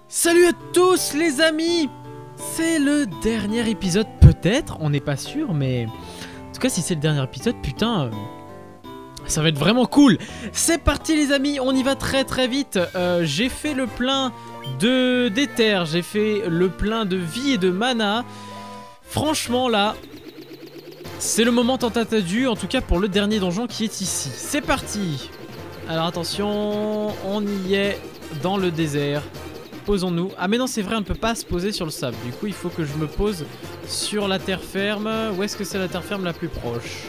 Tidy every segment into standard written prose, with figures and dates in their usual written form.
Salut à tous les amis. C'est le dernier épisode peut-être, on n'est pas sûr, mais en tout cas si c'est le dernier épisode, putain, ça va être vraiment cool. C'est parti les amis, on y va très très vite. J'ai fait le plein d'éther, j'ai fait le plein de vie et de mana. Franchement là, c'est le moment tant attendu, en tout cas pour le dernier donjon qui est ici. C'est parti. Alors attention, on y est dans le désert. Posons-nous. Ah mais non c'est vrai, on ne peut pas se poser sur le sable. Du coup il faut que je me pose sur la terre ferme. Où est-ce que c'est la terre ferme la plus proche?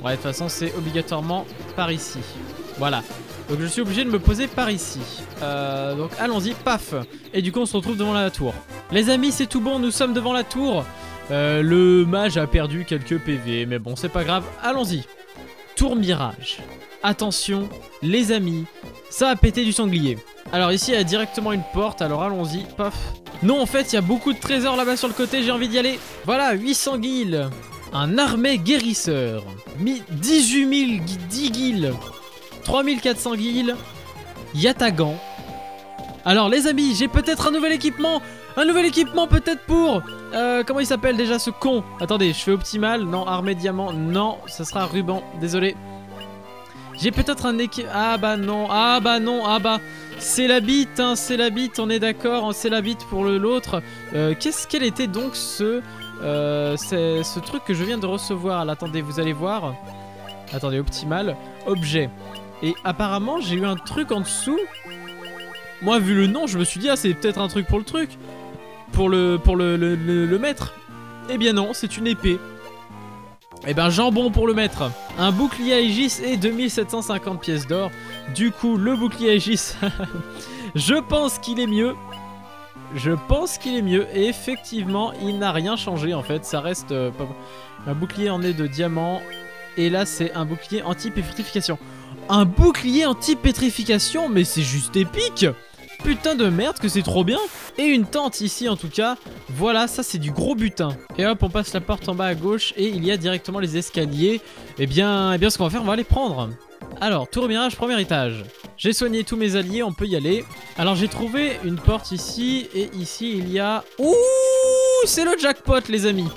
Ouais de toute façon c'est obligatoirement par ici. Voilà. Donc je suis obligé de me poser par ici. Donc allons-y, paf. Et du coup on se retrouve devant la tour. Les amis c'est tout bon, nous sommes devant la tour. Le mage a perdu quelques PV. Mais bon c'est pas grave, allons-y. Tour mirage. Attention les amis, ça va péter du sanglier. Alors ici il y a directement une porte, alors allons-y, paf. Non en fait il y a beaucoup de trésors là-bas sur le côté, j'ai envie d'y aller. Voilà, 800 guilds. Un armée guérisseur. 18 000, 10 guilds. 3400 guilds. Yatagan. Alors les amis, j'ai peut-être un nouvel équipement. Un nouvel équipement peut-être pour... comment il s'appelle déjà ce con? Attendez, je fais optimal. Non, armée diamant. Non, ça sera ruban, désolé. J'ai peut-être un équipement... Ah bah non, ah bah non, ah bah... C'est la bite, hein, c'est la bite, on est d'accord, c'est la bite pour l'autre. Quel était donc ce truc que je viens de recevoir? Là, attendez, vous allez voir. Attendez, optimal, objet. Et apparemment, j'ai eu un truc en dessous. Moi, vu le nom, je me suis dit, ah, c'est peut-être un truc pour le truc. Pour le maître. Eh bien non, c'est une épée. Eh ben jambon pour le maître. Un bouclier Aegis et 2750 pièces d'or. Du coup le bouclier Aegis je pense qu'il est mieux. Je pense qu'il est mieux. Et effectivement il n'a rien changé en fait. Ça reste un bouclier en nez de diamant. Et là c'est un bouclier anti-pétrification. Un bouclier anti-pétrification. Mais c'est juste épique. Putain de merde que c'est trop bien. Et une tente ici en tout cas. Voilà, ça c'est du gros butin. Et hop on passe la porte en bas à gauche. Et il y a directement les escaliers. Et bien ce qu'on va faire, on va les prendre. Alors tour mirage premier étage. J'ai soigné tous mes alliés, on peut y aller. Alors j'ai trouvé une porte ici. Et ici il y a... Ouh, c'est le jackpot les amis.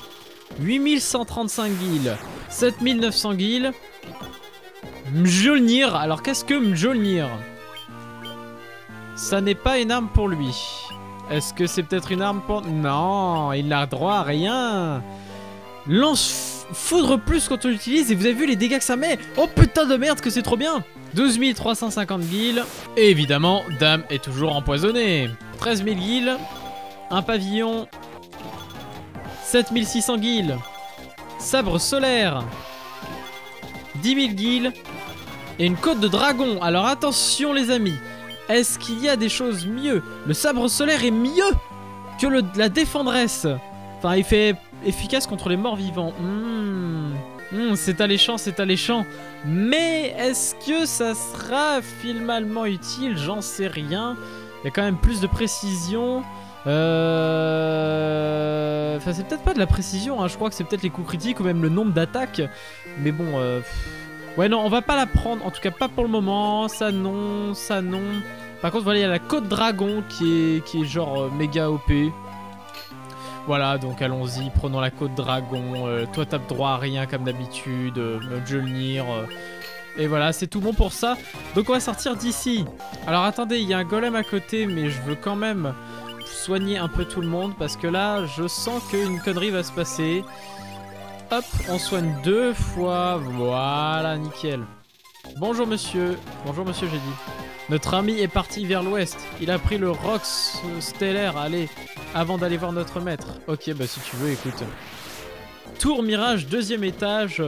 8135 guilds. 7900 guilds. Mjolnir. Alors qu'est-ce que Mjolnir? Ça n'est pas une arme pour lui. Est-ce que c'est peut-être une arme pour... Non, il n'a droit à rien. Lance foudre plus quand on l'utilise et vous avez vu les dégâts que ça met. Oh putain de merde que c'est trop bien. 12 350 guilds. Et évidemment, Dame est toujours empoisonnée. 13 000 guilds. Un pavillon. 7600 guilds. Sabre solaire. 10 000 guilds. Et une côte de dragon. Alors attention les amis. Est-ce qu'il y a des choses mieux? Le sabre solaire est mieux que la défendresse. Enfin, il fait efficace contre les morts vivants. C'est alléchant, c'est alléchant. Mais est-ce que ça sera finalement utile? J'en sais rien. Il y a quand même plus de précision. Enfin, c'est peut-être pas de la précision, hein. Je crois que c'est peut-être les coups critiques ou même le nombre d'attaques. Mais bon... Ouais non, on va pas la prendre, en tout cas pas pour le moment. Ça non, ça non. Par contre voilà, il y a la côte dragon qui est genre méga OP. Voilà, donc allons-y, prenons la côte dragon. Toi t'as droit à rien comme d'habitude. Mjolnir. Et voilà, c'est tout bon pour ça. Donc on va sortir d'ici. Alors attendez, il y a un golem à côté, mais je veux quand même soigner un peu tout le monde. Parce que là, je sens qu'une connerie va se passer. Hop, on soigne 2 fois. Voilà, nickel. Bonjour monsieur j'ai dit. Notre ami est parti vers l'ouest. Il a pris le Rox stellaire, allez, avant d'aller voir notre maître. Ok, bah si tu veux, écoute. Tour mirage, 2e étage.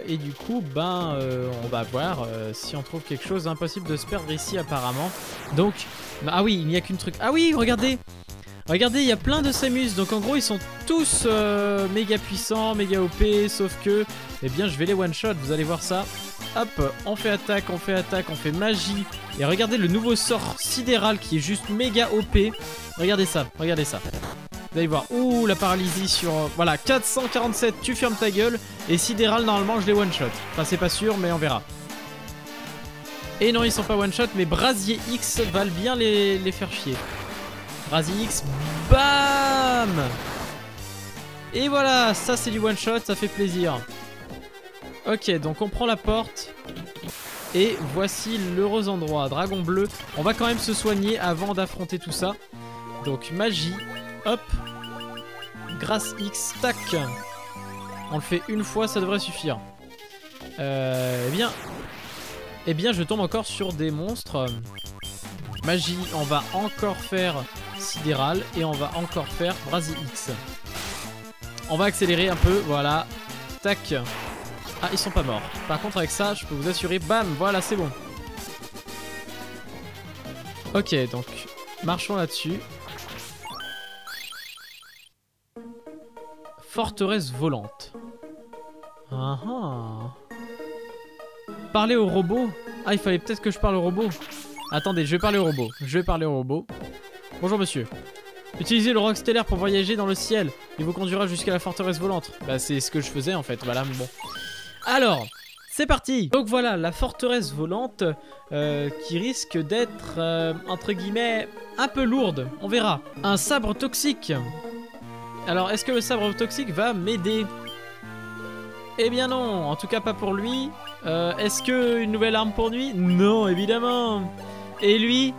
Et du coup, on va voir si on trouve quelque chose. Impossible de se perdre ici apparemment. Donc, ah oui, il n'y a qu'une truc. Ah oui, regardez. Regardez, il y a plein de Samus, donc en gros ils sont tous méga puissants, méga OP, sauf que, eh bien je vais les one shot, vous allez voir ça. Hop, on fait attaque, on fait magie. Et regardez le nouveau sort sidéral qui est juste méga OP. Regardez ça, regardez ça. Vous allez voir, ouh la paralysie sur... voilà, 447, tu fermes ta gueule. Et sidéral normalement je les one shot. Enfin c'est pas sûr mais on verra. Et non, ils sont pas one shot, mais Brasier X va bien les faire chier. Brasier X, bam! Et voilà, ça c'est du one shot, ça fait plaisir. Ok, donc on prend la porte. Et voici l'heureux endroit. Dragon bleu. On va quand même se soigner avant d'affronter tout ça. Donc magie. Hop. Grâce X. Tac. On le fait une fois, ça devrait suffire. Eh bien, je tombe encore sur des monstres. Magie, on va encore faire sidéral. Et on va encore faire Brasier X. On va accélérer un peu. Voilà. Tac. Ah, ils sont pas morts. Par contre, avec ça, je peux vous assurer, bam, voilà, c'est bon. Ok, donc, marchons là-dessus. Forteresse volante. Ah ah. Parler au robot. Ah, il fallait peut-être que je parle au robot. Attendez, je vais parler au robot. Bonjour, monsieur. Utilisez le roc stellaire pour voyager dans le ciel. Il vous conduira jusqu'à la forteresse volante. Bah, c'est ce que je faisais, en fait. Voilà, mais bon. Alors, c'est parti. Donc voilà, la forteresse volante qui risque d'être, entre guillemets, un peu lourde. On verra. Un sabre toxique. Alors, est-ce que le sabre toxique va m'aider? Eh bien non, en tout cas pas pour lui. Est-ce qu'une nouvelle arme pour lui? Non, évidemment. Et lui?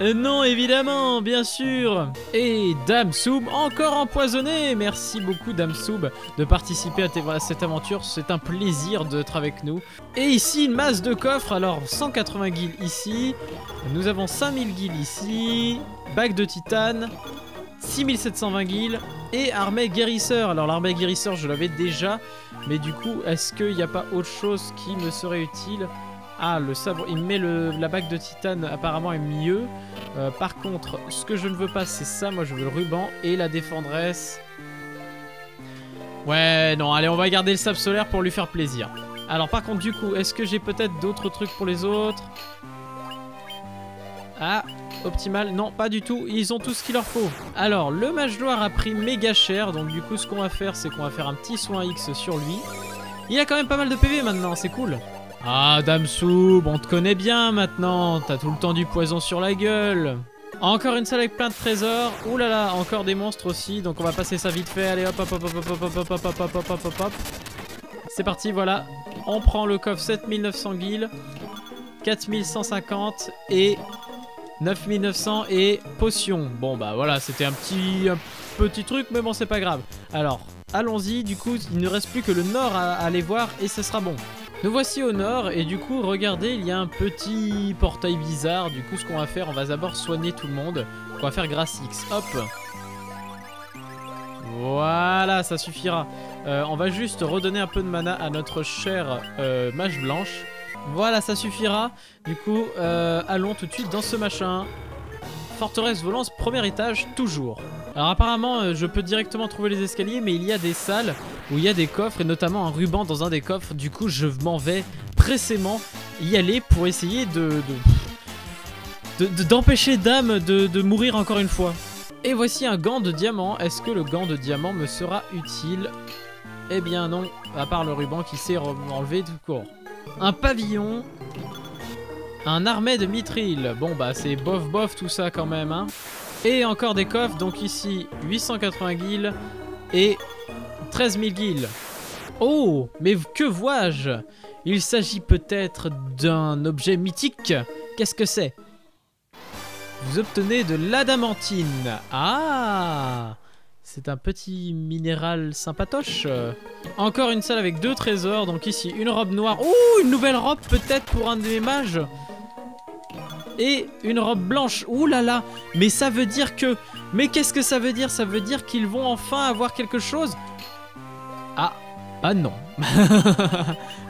Non, évidemment, bien sûr. Et Dame Soub, encore empoisonné. Merci beaucoup, Dame Soub, de participer à cette aventure. C'est un plaisir d'être avec nous. Et ici, une masse de coffres. Alors, 180 guilds ici. Nous avons 5000 guilds ici. Bague de titane. 6720 guilds. Et armée guérisseur. Alors, l'armée guérisseur, je l'avais déjà. Mais du coup, est-ce qu'il n'y a pas autre chose qui me serait utile? Ah, le sabre, il met la bague de titane apparemment est mieux. Par contre, ce que je ne veux pas, c'est ça. Moi, je veux le ruban et la défendresse. Ouais, non, allez, on va garder le sabre solaire pour lui faire plaisir. Alors, par contre, du coup, est-ce que j'ai peut-être d'autres trucs pour les autres? Ah, optimal. Non, pas du tout. Ils ont tout ce qu'il leur faut. Alors, le mage noir a pris méga cher. Donc, du coup, ce qu'on va faire, c'est qu'on va faire un petit soin X sur lui. Il a quand même pas mal de PV maintenant, c'est cool. Ah, Dame Soub, on te connaît bien maintenant. T'as tout le temps du poison sur la gueule. Encore une salle avec plein de trésors. Ouh là là, encore des monstres aussi. Donc on va passer ça vite fait. Allez hop hop hop hop hop hop hop hop hop hop hop hop hop. C'est parti, voilà. On prend le coffre 7900 guilds, 4150 et 9900 et potion. Bon bah voilà, c'était un petit truc, mais bon c'est pas grave. Alors, allons-y, du coup il ne reste plus que le nord à aller voir et ce sera bon. Nous voici au nord et du coup regardez, il y a un petit portail bizarre. Du coup ce qu'on va faire, on va d'abord soigner tout le monde. On va faire grâce X, hop. Voilà, ça suffira. On va juste redonner un peu de mana à notre chère mage blanche. Voilà, ça suffira. Du coup, allons tout de suite dans ce machin. Forteresse volante, premier étage, toujours. Alors apparemment, je peux directement trouver les escaliers, mais il y a des salles où il y a des coffres, et notamment un ruban dans un des coffres. Du coup, je m'en vais pressément y aller pour essayer d'empêcher Dame de mourir encore une fois. Et voici un gant de diamant. Est-ce que le gant de diamant me sera utile? Eh bien non, à part le ruban qui s'est enlevé tout court. Un pavillon. Un armée de mithril. Bon bah c'est bof bof tout ça quand même hein. Et encore des coffres, donc ici 880 guilds et 13 000 guilds. Oh, mais que vois-je? Il s'agit peut-être d'un objet mythique. Qu'est-ce que c'est? Vous obtenez de l'adamantine. Ah, c'est un petit minéral sympatoche. Encore une salle avec 2 trésors. Donc ici une robe noire. Oh, une nouvelle robe peut-être pour un de mes mages. Et une robe blanche. Ouh là là. Mais ça veut dire que... Mais qu'est-ce que ça veut dire? Ça veut dire qu'ils vont enfin avoir quelque chose. Ah. Ah non.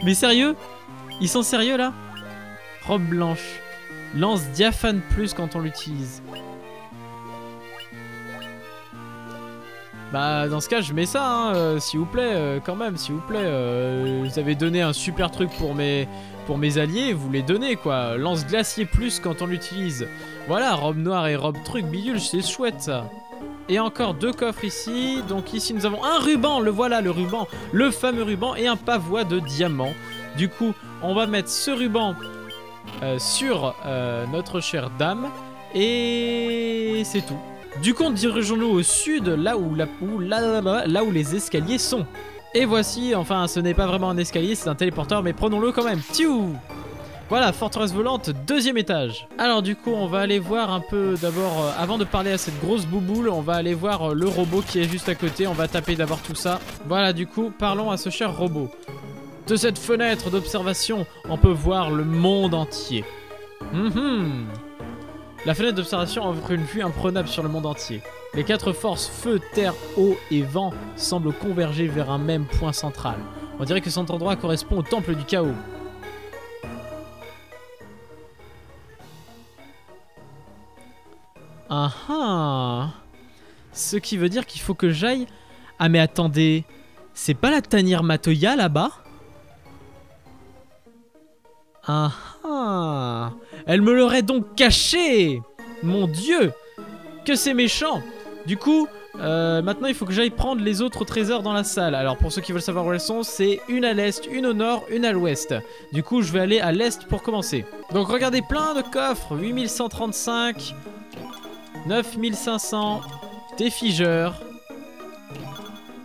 Mais sérieux? Ils sont sérieux là? Robe blanche. Lance diaphane plus quand on l'utilise. Bah dans ce cas je mets ça hein, s'il vous plaît, quand même s'il vous plaît. Vous avez donné un super truc pour mes alliés, vous les donnez quoi. Lance glacier plus quand on l'utilise. Voilà, robe noire et robe truc bidule, c'est chouette ça. Et encore 2 coffres ici. Donc ici nous avons un ruban, le voilà le ruban. Le fameux ruban et un pavois de diamant. Du coup on va mettre ce ruban sur notre chère dame. Et c'est tout. Du coup, dirigeons-nous au sud, là où les escaliers sont. Et voici, enfin, ce n'est pas vraiment un escalier, c'est un téléporteur, mais prenons-le quand même. Tiou! Voilà, forteresse volante, 2e étage. Alors du coup, on va aller voir un peu d'abord, avant de parler à cette grosse bouboule, on va aller voir le robot qui est juste à côté. On va taper d'abord tout ça. Voilà, du coup, parlons à ce cher robot. De cette fenêtre d'observation, on peut voir le monde entier. La fenêtre d'observation offre une vue imprenable sur le monde entier. Les 4 forces, feu, terre, eau et vent, semblent converger vers un même point central. On dirait que cet endroit correspond au temple du chaos. Ah ah. Ce qui veut dire qu'il faut que j'aille... Ah mais attendez, c'est pas la tanière Matoya là-bas? Ah ah. Elle me l'aurait donc caché. Mon Dieu, que c'est méchant. Du coup, maintenant il faut que j'aille prendre les autres trésors dans la salle. Alors pour ceux qui veulent savoir où elles sont, c'est une à l'est, une au nord, une à l'ouest. Du coup je vais aller à l'est pour commencer. Donc regardez, plein de coffres. 8135, 9500, des figeurs,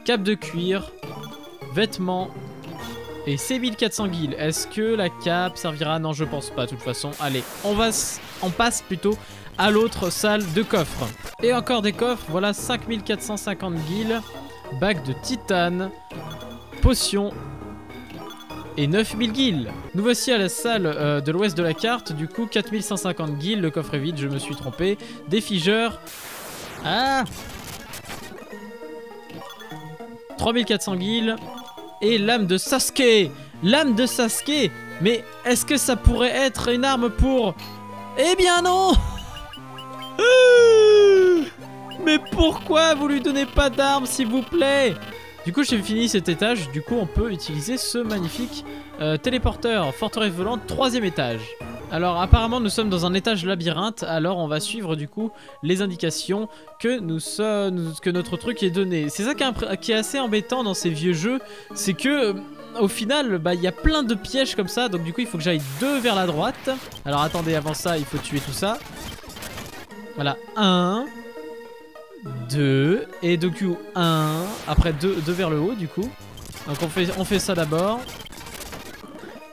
cape de cuir, vêtements et c'est 1400 guilds. Est-ce que la cape servira? Non, je pense pas de toute façon. Allez, on passe plutôt à l'autre salle de coffres. Et encore des coffres, voilà 5450 guilds, bague de titane, potion et 9000 guilds. Nous voici à la salle de l'ouest de la carte. Du coup 4150 guilds, le coffre est vide, je me suis trompé. Des figeurs. Ah, 3400 guilds. Et l'âme de Sasuke. L'âme de Sasuke. Mais est-ce que ça pourrait être une arme pour... Eh bien non. Mais pourquoi vous lui donnez pas d'arme s'il vous plaît? Du coup j'ai fini cet étage. Du coup on peut utiliser ce magnifique téléporteur. Forteresse volante, 3e étage. Alors apparemment nous sommes dans un étage labyrinthe. Alors on va suivre du coup les indications que notre truc est donné. C'est ça qui est assez embêtant dans ces vieux jeux. C'est que au final il y a plein de pièges comme ça. Donc du coup il faut que j'aille 2 vers la droite. Alors attendez, avant ça il faut tuer tout ça. Voilà, 1, 2 et du coup 1. Après 2 vers le haut du coup. Donc on fait ça d'abord.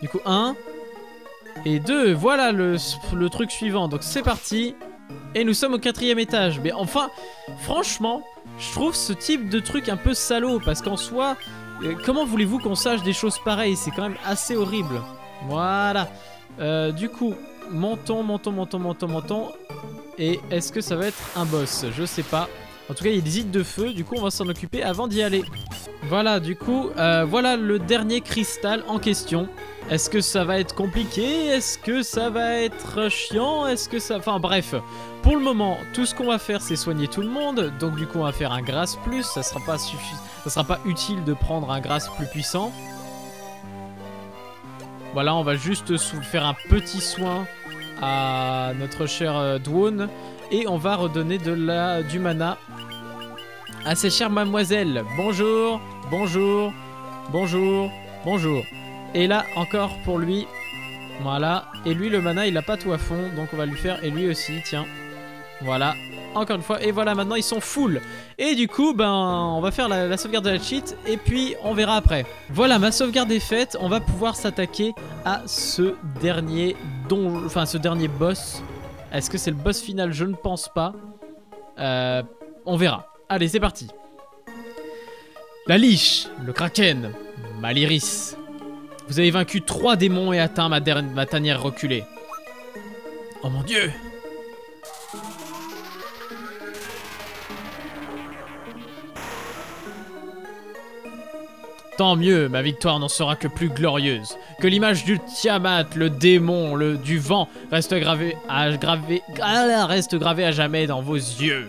Du coup 1 et 2, voilà le truc suivant. Donc c'est parti. Et nous sommes au 4e étage. Mais enfin, franchement, je trouve ce type de truc un peu salaud. Parce qu'en soi, comment voulez-vous qu'on sache des choses pareilles? C'est quand même assez horrible. Voilà. Du coup, montons. Et est-ce que ça va être un boss? Je sais pas. En tout cas, il y a des îles de feu. Du coup, on va s'en occuper avant d'y aller. Voilà, du coup, voilà le dernier cristal en question. Est-ce que ça va être compliqué? Est-ce que ça va être chiant? Est-ce que ça... Enfin bref, pour le moment, tout ce qu'on va faire, c'est soigner tout le monde. Donc du coup, on va faire un grâce plus. Ça sera pas utile de prendre un grâce plus puissant. Voilà, on va juste faire un petit soin à notre cher Dwon. Et on va redonner du mana à ces chères mademoiselles. Bonjour, bonjour, bonjour, bonjour. Et là, encore pour lui. Voilà. Et lui, le mana, il a pas tout à fond. Donc on va lui faire. Et lui aussi, tiens. Voilà. Encore une fois. Et voilà, maintenant, ils sont full. Et du coup, ben, on va faire la sauvegarde de la cheat. Et puis, on verra après. Voilà, ma sauvegarde est faite. On va pouvoir s'attaquer à ce dernier ce dernier boss. Est-ce que c'est le boss final? Je ne pense pas. On verra. Allez, c'est parti. La liche, le kraken, Maliris. Vous avez vaincu 3 démons et atteint ma tanière reculée. Oh mon Dieu! Tant mieux, ma victoire n'en sera que plus glorieuse. Que l'image du Tiamat, le démon, du vent, reste gravée à jamais dans vos yeux.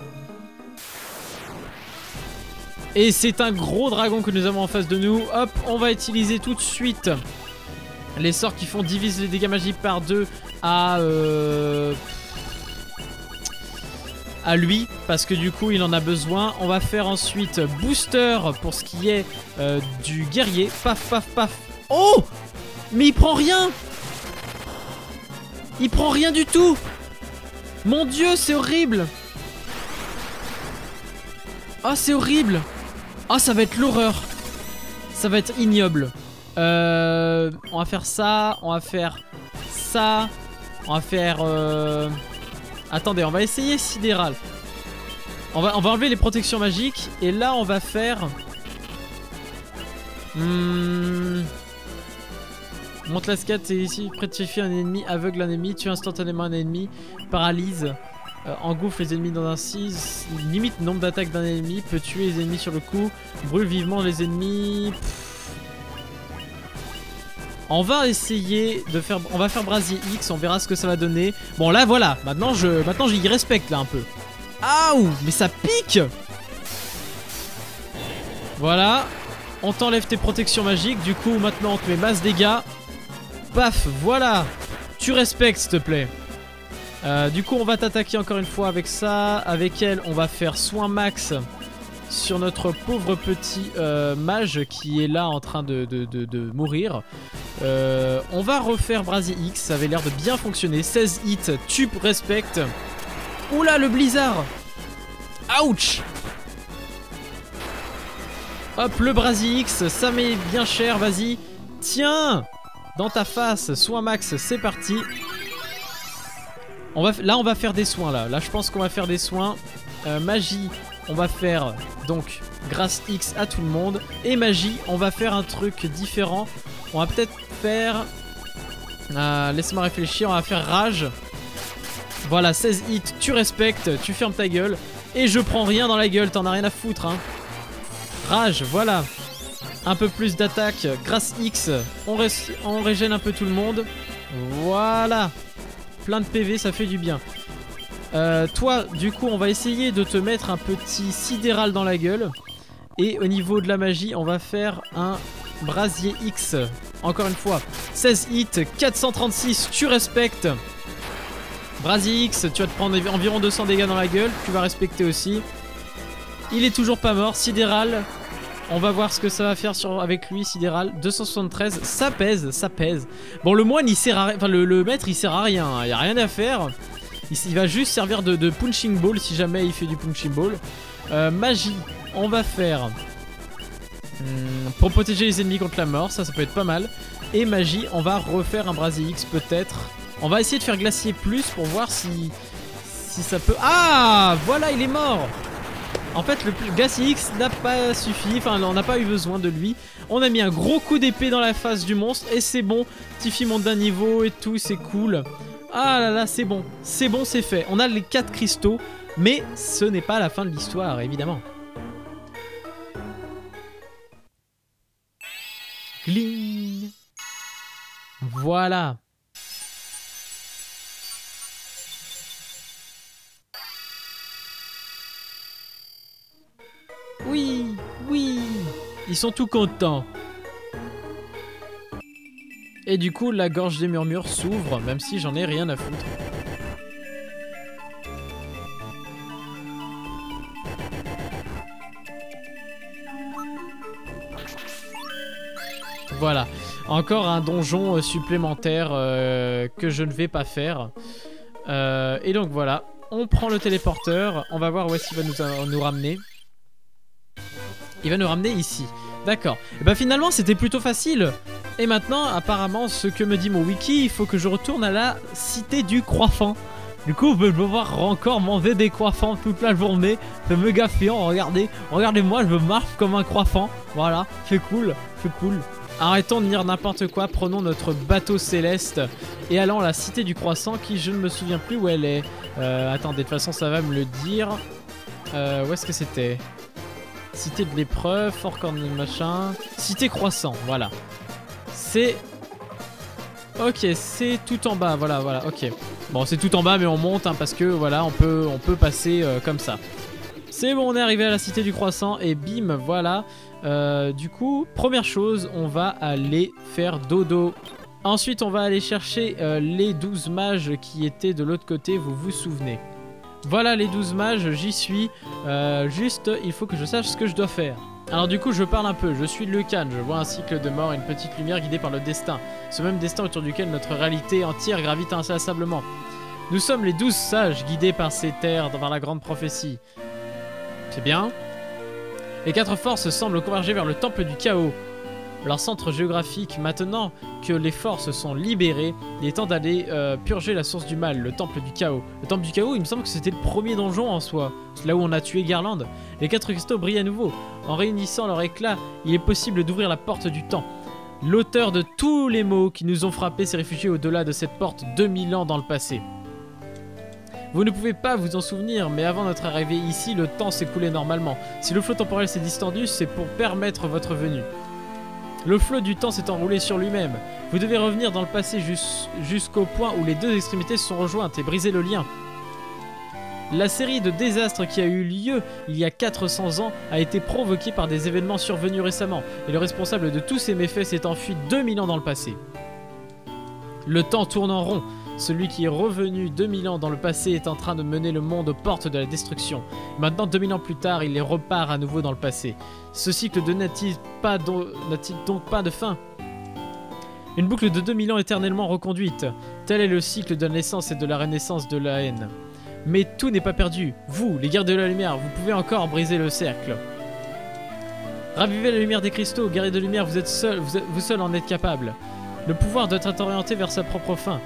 Et c'est un gros dragon que nous avons en face de nous. Hop, on va utiliser tout de suite les sorts qui font diviser les dégâts magiques par 2 à lui, parce que du coup il en a besoin. On va faire ensuite booster pour ce qui est du guerrier. Paf, paf, paf. Oh! Mais il prend rien! Il prend rien du tout. Mon Dieu, c'est horrible. Ah, c'est horrible. Ah, ça va être l'horreur. Ça va être ignoble. On va faire ça. On va faire ça. On va faire... Attendez, on va essayer sidéral. On va enlever les protections magiques. Et là, on va faire... Monte la scate, c'est ici. Prétifie un ennemi, aveugle un ennemi, tue instantanément un ennemi, paralyse, engouffre les ennemis dans un 6, limite le nombre d'attaques d'un ennemi, peut tuer les ennemis sur le coup, brûle vivement les ennemis. On va essayer de faire... On va faire brasier X, on verra ce que ça va donner. Bon là voilà, maintenant j'y respecte là un peu. Aouh, mais ça pique. Voilà. On t'enlève tes protections magiques, du coup maintenant on te met masse dégâts. Paf, voilà. Tu respectes s'il te plaît. Du coup on va t'attaquer encore une fois avec ça. Avec elle on va faire soin max sur notre pauvre petit mage qui est là en train de mourir. On va refaire brasier X, ça avait l'air de bien fonctionner. 16 hits, tu respectes. Oula le blizzard. Ouch. Hop le brasier X, ça met bien cher, vas-y. Tiens. Dans ta face, soin max, c'est parti. Là on va faire des soins là. Là je pense qu'on va faire des soins. Magie, on va faire donc grâce X à tout le monde. Et magie, on va faire un truc différent. On va peut-être faire... laisse-moi réfléchir, on va faire rage. Voilà, 16 hits, tu respectes, tu fermes ta gueule. Et je prends rien dans la gueule, t'en as rien à foutre hein. Rage, voilà. Un peu plus d'attaque, grâce X, on régène un peu tout le monde. Voilà. Plein de PV, ça fait du bien. Toi, du coup, on va essayer de te mettre un petit sidéral dans la gueule. Et au niveau de la magie, on va faire un brasier X. Encore une fois, 16 hits, 436, tu respectes. Brasier X, tu vas te prendre environ 200 dégâts dans la gueule. Tu vas respecter aussi. Il est toujours pas mort, sidéral. On va voir ce que ça va faire avec lui, sidéral. 273, ça pèse, ça pèse. Bon, le moine, il sert à rien. Enfin, le maître, il sert à rien. Il n'y a rien à faire. Il va juste servir de punching ball si jamais il fait du punching ball. Magie, on va faire... pour protéger les ennemis contre la mort, ça peut être pas mal. Et magie, on va refaire un brasier X peut-être. On va essayer de faire glacier plus pour voir si ça peut... Ah, voilà, il est mort. En fait, le glacier X n'a pas suffi, enfin on n'a pas eu besoin de lui. On a mis un gros coup d'épée dans la face du monstre et c'est bon. Tiffy monte d'un niveau et tout, c'est cool. Ah là là, c'est bon, c'est fait. On a les 4 cristaux, mais ce n'est pas la fin de l'histoire, évidemment. Gling. Voilà. Oui, oui. Ils sont tout contents. Et du coup, la gorge des murmures s'ouvre, même si j'en ai rien à foutre. Voilà. Encore un donjon supplémentaire que je ne vais pas faire. Et donc voilà. On prend le téléporteur. On va voir où est-ce qu'il va nous ramener. Il va nous ramener ici. D'accord. Et bah finalement c'était plutôt facile. Et maintenant apparemment ce que me dit mon wiki, il faut que je retourne à la cité du croissant. Du coup je vais devoir encore manger des croissants toute la journée. C'est méga fiant, regardez. Regardez-moi, je marche comme un croissant. Voilà, c'est cool, c'est cool. Arrêtons de dire n'importe quoi, prenons notre bateau céleste et allons à la cité du croissant qui je ne me souviens plus où elle est. Attendez, de toute façon ça va me le dire. Où est-ce que c'était ? Cité de l'épreuve, Fort Corne machin. Cité croissant, voilà. C'est... Ok, c'est tout en bas, voilà, ok. Bon, c'est tout en bas, mais on monte, hein, parce que, voilà, on peut passer comme ça. C'est bon, on est arrivé à la cité du croissant, et bim, voilà. Du coup, première chose, on va aller faire dodo. Ensuite, on va aller chercher les 12 mages qui étaient de l'autre côté, vous vous souvenez. Voilà les 12 mages, j'y suis. Juste, il faut que je sache ce que je dois faire. Alors du coup je parle un peu, je suis Lucan, je vois un cycle de mort et une petite lumière guidée par le destin. Ce même destin autour duquel notre réalité entière gravite inlassablement. Nous sommes les 12 sages guidés par ces terres, par la grande prophétie. C'est bien. Les 4 forces semblent converger vers le temple du chaos. Leur centre géographique, maintenant que les forces sont libérées, il est temps d'aller purger la source du mal, le temple du chaos. Le temple du chaos, il me semble que c'était le premier donjon en soi, là où on a tué Garland. Les 4 cristaux brillent à nouveau. En réunissant leur éclat, il est possible d'ouvrir la porte du temps. L'auteur de tous les maux qui nous ont frappés s'est réfugié au-delà de cette porte 2000 ans dans le passé. Vous ne pouvez pas vous en souvenir, mais avant notre arrivée ici, le temps s'écoulait normalement. Si le flot temporel s'est distendu, c'est pour permettre votre venue. Le flot du temps s'est enroulé sur lui-même. Vous devez revenir dans le passé jusqu'au point où les deux extrémités se sont rejointes et briser le lien. La série de désastres qui a eu lieu il y a 400 ans a été provoquée par des événements survenus récemment, et le responsable de tous ces méfaits s'est enfui 2000 ans dans le passé. Le temps tourne en rond. Celui qui est revenu 2000 ans dans le passé est en train de mener le monde aux portes de la destruction. Maintenant, 2000 ans plus tard, il les repart à nouveau dans le passé. Ce cycle n'a-t-il donc pas de fin? Une boucle de 2000 ans éternellement reconduite. Tel est le cycle de la naissance et de la renaissance de la haine. Mais tout n'est pas perdu. Vous, les guerriers de la lumière, vous pouvez encore briser le cercle. Ravivez la lumière des cristaux, guerriers de lumière, vous êtes seuls, vous seuls en êtes capables. Le pouvoir doit être orienté vers sa propre fin.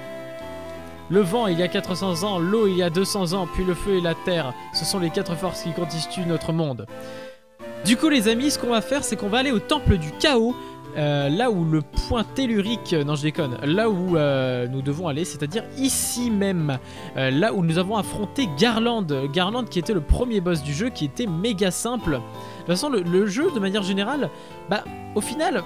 Le vent il y a 400 ans, l'eau il y a 200 ans, puis le feu et la terre. Ce sont les 4 forces qui constituent notre monde. Du coup les amis, ce qu'on va faire, c'est qu'on va aller au temple du chaos, là où le point tellurique, non je déconne, là où nous devons aller, c'est-à-dire ici même, là où nous avons affronté Garland. Garland qui était le premier boss du jeu, qui était méga simple. De toute façon le jeu de manière générale, bah au final...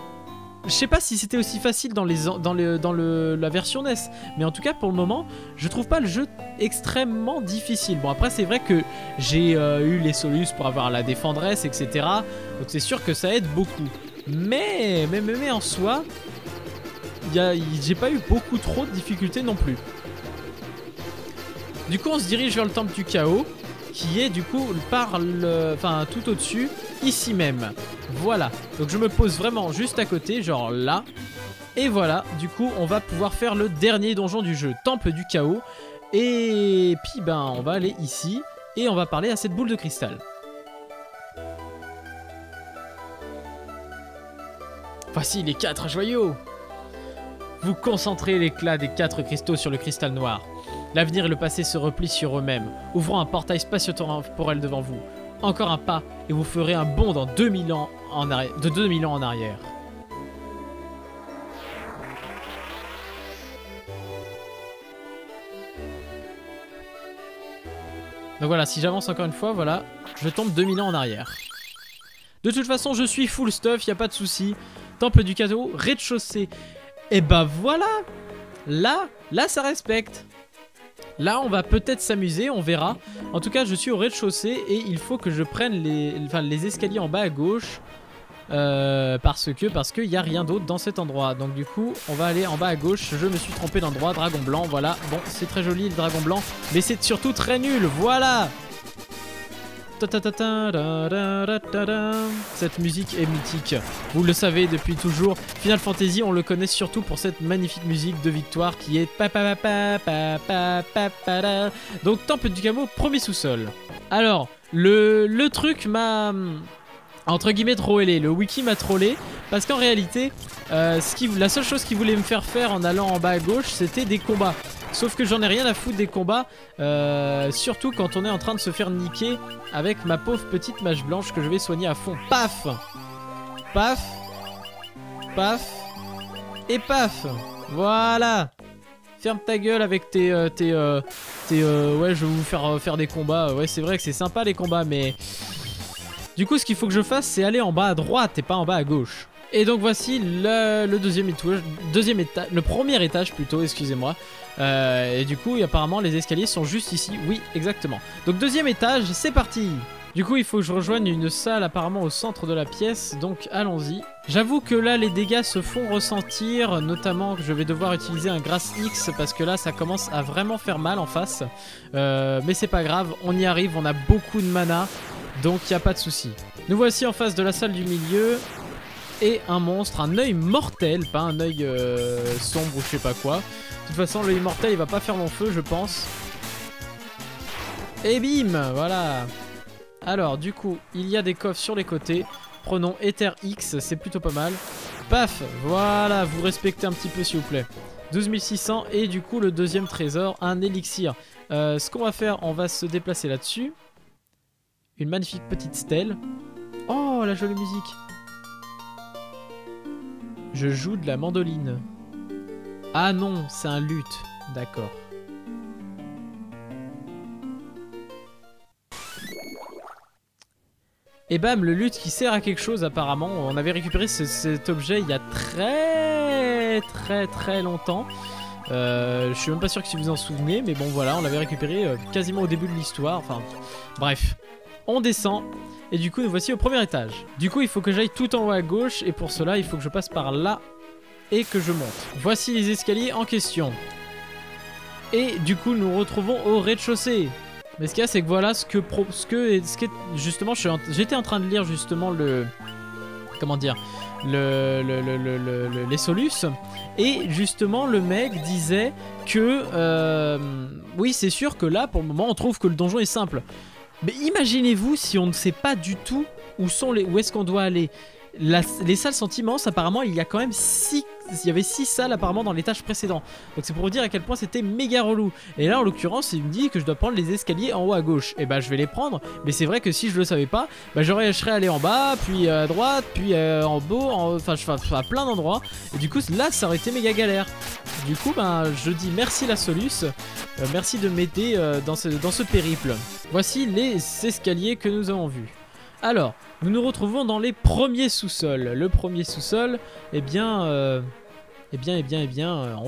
Je sais pas si c'était aussi facile dans la version NES, mais en tout cas pour le moment, je trouve pas le jeu extrêmement difficile. Bon après c'est vrai que j'ai eu les solus pour avoir la défendresse, etc. Donc c'est sûr que ça aide beaucoup. Mais en soi, j'ai pas eu beaucoup trop de difficultés non plus. Du coup on se dirige vers le temple du chaos, qui est du coup tout au-dessus, ici même. Voilà, donc je me pose vraiment juste à côté, genre là. Et voilà, du coup on va pouvoir faire le dernier donjon du jeu, temple du chaos. Et puis ben on va aller ici et on va parler à cette boule de cristal. Voici les 4 joyaux. Vous concentrez l'éclat des 4 cristaux sur le cristal noir. L'avenir et le passé se replient sur eux-mêmes, ouvrant un portail spatio-temporel devant vous. Encore un pas et vous ferez un bond dans 2000 ans en arrière, de 2000 ans en arrière. Donc voilà, si j'avance encore une fois, voilà, je tombe 2000 ans en arrière. De toute façon, je suis full stuff, y a pas de souci. Temple du chaos, rez-de-chaussée. Et bah voilà, là ça respecte. Là, on va peut-être s'amuser, on verra. En tout cas, je suis au rez-de-chaussée et il faut que je prenne les escaliers en bas à gauche. Parce qu'il n'y a rien d'autre dans cet endroit. Donc du coup, on va aller en bas à gauche. Je me suis trompé d'endroit, dragon blanc, voilà. Bon, c'est très joli le dragon blanc, mais c'est surtout très nul, voilà. Cette musique est mythique, vous le savez depuis toujours. Final Fantasy, on le connaît surtout pour cette magnifique musique de victoire qui est donc temple du chaos, premier sous-sol. Alors, le truc m'a entre guillemets trollé, le wiki m'a trollé parce qu'en réalité, la seule chose qu'il voulait me faire faire en allant en bas à gauche, c'était des combats. Sauf que j'en ai rien à foutre des combats, surtout quand on est en train de se faire niquer avec ma pauvre petite mage blanche que je vais soigner à fond. Paf! Paf! Paf! Et paf! Voilà! Ferme ta gueule avec tes ouais, je vais vous faire des combats. Ouais, c'est vrai que c'est sympa les combats, mais... Du coup, ce qu'il faut que je fasse, c'est aller en bas à droite et pas en bas à gauche. Et donc voici le premier étage plutôt, excusez-moi. Et du coup, apparemment, les escaliers sont juste ici. Oui, exactement. Donc deuxième étage, c'est parti. Du coup, il faut que je rejoigne une salle apparemment au centre de la pièce. Donc allons-y. J'avoue que là, les dégâts se font ressentir. Notamment que je vais devoir utiliser un Grâce X parce que là, ça commence à vraiment faire mal en face. Mais c'est pas grave, on y arrive, on a beaucoup de mana. Donc il n'y a pas de souci. Nous voici en face de la salle du milieu. Et un monstre, un œil mortel, pas un œil sombre ou je sais pas quoi. De toute façon, l'œil mortel, il va pas faire long feu, je pense. Et bim, voilà. Alors, du coup, il y a des coffres sur les côtés. Prenons Ether X, c'est plutôt pas mal. Paf, voilà, vous respectez un petit peu s'il vous plaît. 12 600 et du coup le deuxième trésor, un élixir. Ce qu'on va faire, on va se déplacer là-dessus. Une magnifique petite stèle. Oh, la jolie musique. Je joue de la mandoline. Ah non, c'est un luth. D'accord. Et bam, le luth qui sert à quelque chose apparemment. On avait récupéré cet objet il y a très longtemps. Je suis même pas sûr que si vous en souvenez, mais bon voilà, on l'avait récupéré quasiment au début de l'histoire. Enfin, bref. On descend. Et du coup, nous voici au premier étage. Du coup, il faut que j'aille tout en haut à gauche. Et pour cela, il faut que je passe par là et que je monte. Voici les escaliers en question. Et du coup, nous nous retrouvons au rez-de-chaussée. Mais ce qu'il y a, c'est que voilà ce que justement, j'étais en train de lire justement le... Comment dire, les solus. Et justement, le mec disait que... oui, c'est sûr que là, pour le moment, on trouve que le donjon est simple. Mais imaginez-vous si on ne sait pas du tout où est-ce qu'on doit aller. Les salles sont immenses, apparemment il y a quand même 6 salles apparemment dans l'étage précédent. Donc c'est pour vous dire à quel point c'était méga relou. Et là en l'occurrence il me dit que je dois prendre les escaliers en haut à gauche. Et bah je vais les prendre, mais c'est vrai que si je le savais pas, bah je serais allé en bas, puis à droite, puis en bas, enfin je fais à plein d'endroits. Et du coup là ça aurait été méga galère. Du coup bah, je dis merci la Solus, merci de m'aider dans ce périple. Voici les escaliers que nous avons vus. Alors, nous nous retrouvons dans les premiers sous-sols. Le premier sous-sol, on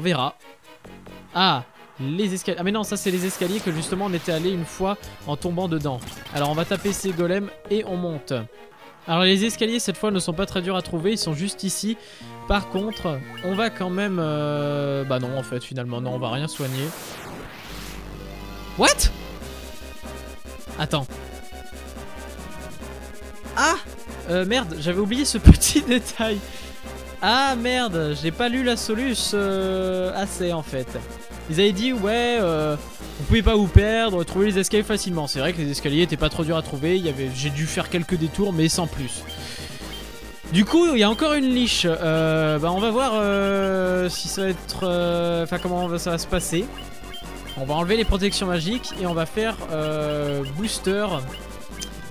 verra. Ah, les escaliers. Ah mais non, ça c'est les escaliers que justement on était allé une fois en tombant dedans. Alors on va taper ces golems et on monte. Alors les escaliers cette fois ne sont pas très durs à trouver, ils sont juste ici. Par contre, on va quand même... Bah non en fait finalement, non on va rien soigner. What? Attends. Ah merde, j'avais oublié ce petit détail. Ah merde, j'ai pas lu la Solus assez en fait. Ils avaient dit ouais, vous pouvez pas vous perdre, trouver les escaliers facilement. C'est vrai que les escaliers étaient pas trop durs à trouver, j'ai dû faire quelques détours mais sans plus. Du coup, il y a encore une liche. Bah on va voir si ça va être... Enfin comment ça va se passer. On va enlever les protections magiques et on va faire booster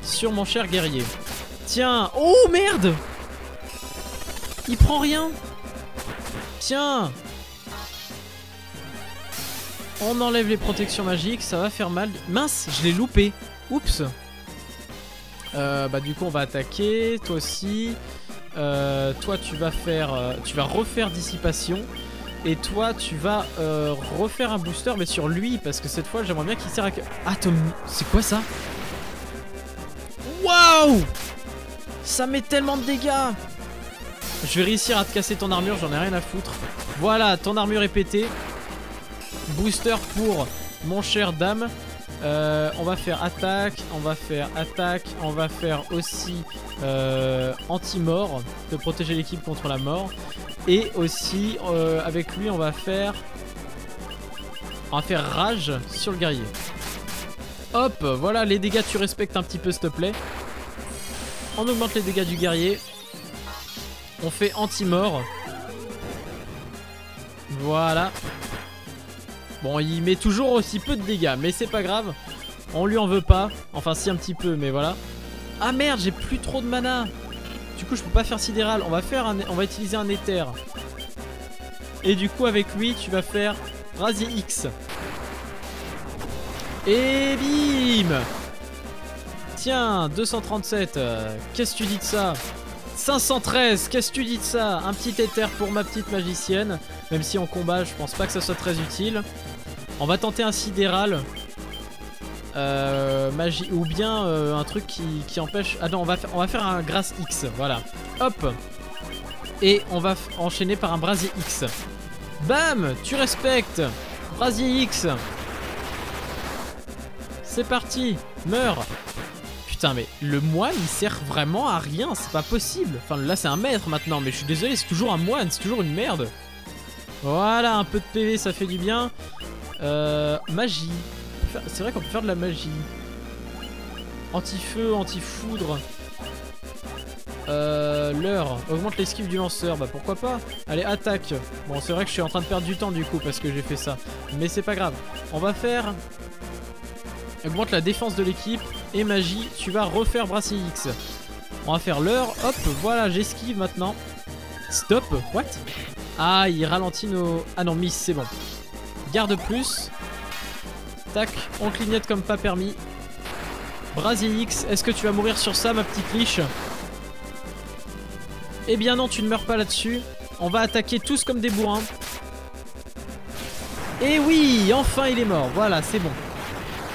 sur mon cher guerrier. Tiens. Oh merde. Il prend rien. Tiens. On enlève les protections magiques, ça va faire mal. Mince, je l'ai loupé. Oups. Bah du coup on va attaquer. Toi aussi. Toi tu vas refaire dissipation. Et toi tu vas refaire un booster mais sur lui. Parce que cette fois j'aimerais bien qu'il sert à... Ah c'est quoi ça? Waouh! Ça met tellement de dégâts! Je vais réussir à te casser ton armure, j'en ai rien à foutre. Voilà, ton armure est pétée. Booster pour mon cher dame. On va faire attaque, on va faire aussi anti-mort, de protéger l'équipe contre la mort. Et aussi, avec lui, on va faire rage sur le guerrier. Hop, voilà, les dégâts tu respectes un petit peu s'il te plaît. On augmente les dégâts du guerrier. On fait anti-mort. Voilà. Bon, il met toujours aussi peu de dégâts, mais c'est pas grave. On lui en veut pas. Enfin, si un petit peu, mais voilà. Ah merde, j'ai plus trop de mana. Du coup, je peux pas faire sidéral. On va utiliser un éther. Et du coup, avec lui, tu vas faire Brasier X. Et bim! Tiens, 237, qu'est-ce que tu dis de ça? 513, qu'est-ce que tu dis de ça? Un petit éther pour ma petite magicienne. Même si en combat, je pense pas que ça soit très utile. On va tenter un sidéral. Magie, ou bien un truc qui empêche... Ah non, on va faire un grâce X, voilà. Hop! Et on va enchaîner par un brasier X. Bam! Tu respectes! Brasier X! C'est parti! Meurs! Putain, mais le moine, il sert vraiment à rien, c'est pas possible. Enfin, là, c'est un maître maintenant, mais je suis désolé, c'est toujours un moine, c'est toujours une merde. Voilà, un peu de PV, ça fait du bien. Magie. C'est vrai qu'on peut faire de la magie. Anti-feu, anti-foudre. L'heure. Augmente l'esquive du lanceur. Bah pourquoi pas. Allez, attaque. Bon, c'est vrai que je suis en train de perdre du temps du coup parce que j'ai fait ça. Mais c'est pas grave. On va faire... Augmente la défense de l'équipe. Et magie, tu vas refaire Bracelet X. On va faire l'heure. Hop, voilà, j'esquive maintenant. Stop. What? Ah, il ralentit nos... Ah non, miss, c'est bon. Garde plus. Tac, on clignote comme pas permis. Bracelet X, est-ce que tu vas mourir sur ça, ma petite liche? Eh bien non, tu ne meurs pas là-dessus. On va attaquer tous comme des bourrins. Et oui, enfin il est mort. Voilà, c'est bon.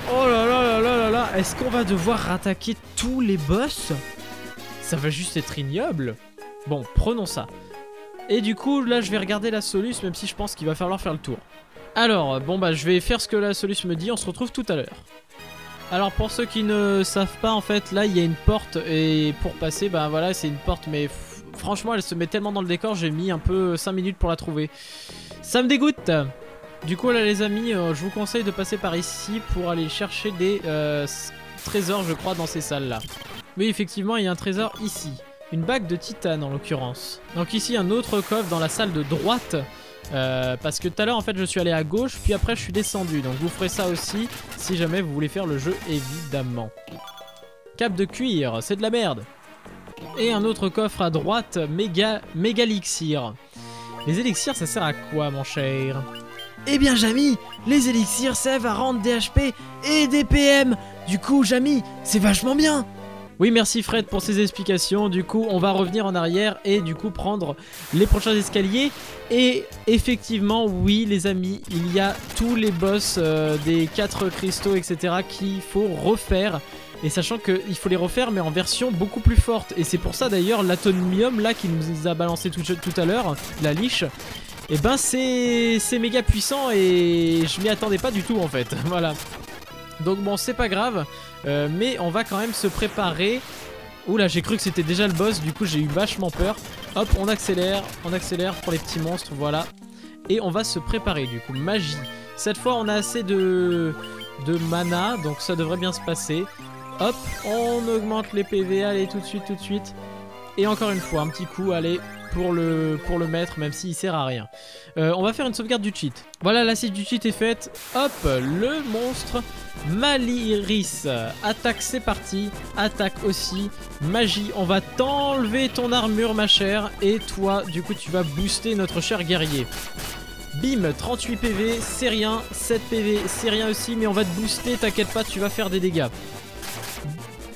Oh là là là là là là. Est-ce qu'on va devoir attaquer tous les boss? Ça va juste être ignoble. Bon, prenons ça. Et du coup, là, je vais regarder la Solus, même si je pense qu'il va falloir faire le tour. Alors, bon bah, je vais faire ce que la Solus me dit. On se retrouve tout à l'heure. Alors, pour ceux qui ne savent pas, en fait, là, il y a une porte. Et pour passer, bah voilà, c'est une porte, mais... Franchement, elle se met tellement dans le décor, j'ai mis un peu 5 minutes pour la trouver. Ça me dégoûte. Du coup, là, les amis, je vous conseille de passer par ici pour aller chercher des trésors, je crois, dans ces salles-là. Oui, effectivement, il y a un trésor ici. Une bague de titane, en l'occurrence. Donc ici, un autre coffre dans la salle de droite. Parce que tout à l'heure, en fait, je suis allé à gauche, puis après, je suis descendu. Donc vous ferez ça aussi, si jamais vous voulez faire le jeu, évidemment. Cape de cuir, c'est de la merde. Et un autre coffre à droite, méga élixir. Les élixirs, ça sert à quoi, mon cher? Eh bien, Jamy, les élixirs servent à rendre des HP et des PM. Du coup, Jamy, c'est vachement bien. Oui, merci Fred pour ces explications. Du coup, on va revenir en arrière et du coup prendre les prochains escaliers. Et effectivement, oui, les amis, il y a tous les boss des 4 cristaux, etc. qu'il faut refaire. Et sachant qu'il faut les refaire mais en version beaucoup plus forte. Et c'est pour ça d'ailleurs l'atomium là qui nous a balancé tout à l'heure, la liche, et ben c'est méga puissant et je m'y attendais pas du tout en fait. Voilà. Donc bon, c'est pas grave, mais on va quand même se préparer. Oula, j'ai cru que c'était déjà le boss, du coup j'ai eu vachement peur. Hop, on accélère pour les petits monstres, voilà. Et on va se préparer du coup, magie. Cette fois on a assez de mana, donc ça devrait bien se passer. Hop, on augmente les PV, allez tout de suite. Et encore une fois, un petit coup, allez, pour le mettre, même s'il sert à rien. On va faire une sauvegarde du cheat. Voilà, la scie du cheat est faite. Hop, le monstre Maliris. Attaque, c'est parti. Attaque aussi. Magie, on va t'enlever ton armure, ma chère. Et toi, du coup, tu vas booster notre cher guerrier. Bim, 38 PV, c'est rien. 7 PV, c'est rien aussi, mais on va te booster, t'inquiète pas, tu vas faire des dégâts.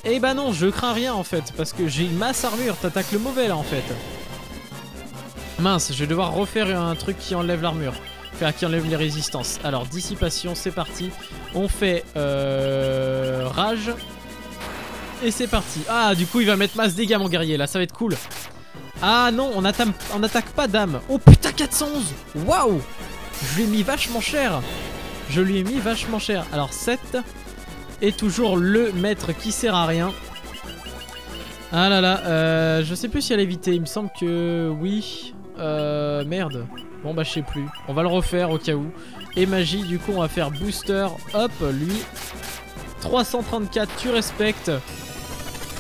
Eh bah non, je crains rien en fait, parce que j'ai une masse armure, t'attaques le mauvais là en fait. Mince, je vais devoir refaire un truc qui enlève l'armure, enfin qui enlève les résistances. Alors dissipation, c'est parti. On fait rage. Et c'est parti. Ah, du coup il va mettre masse dégâts mon guerrier là, ça va être cool. Ah non, on attaque pas d'âme. Oh putain, 411. Waouh. Je lui ai mis vachement cher. Alors 7... Et toujours le maître qui sert à rien. Ah là là, je sais plus si elle a évité. Il me semble que oui. Merde. Bon bah je sais plus. On va le refaire au cas où. Et magie, du coup on va faire booster. Hop, lui. 334, tu respectes.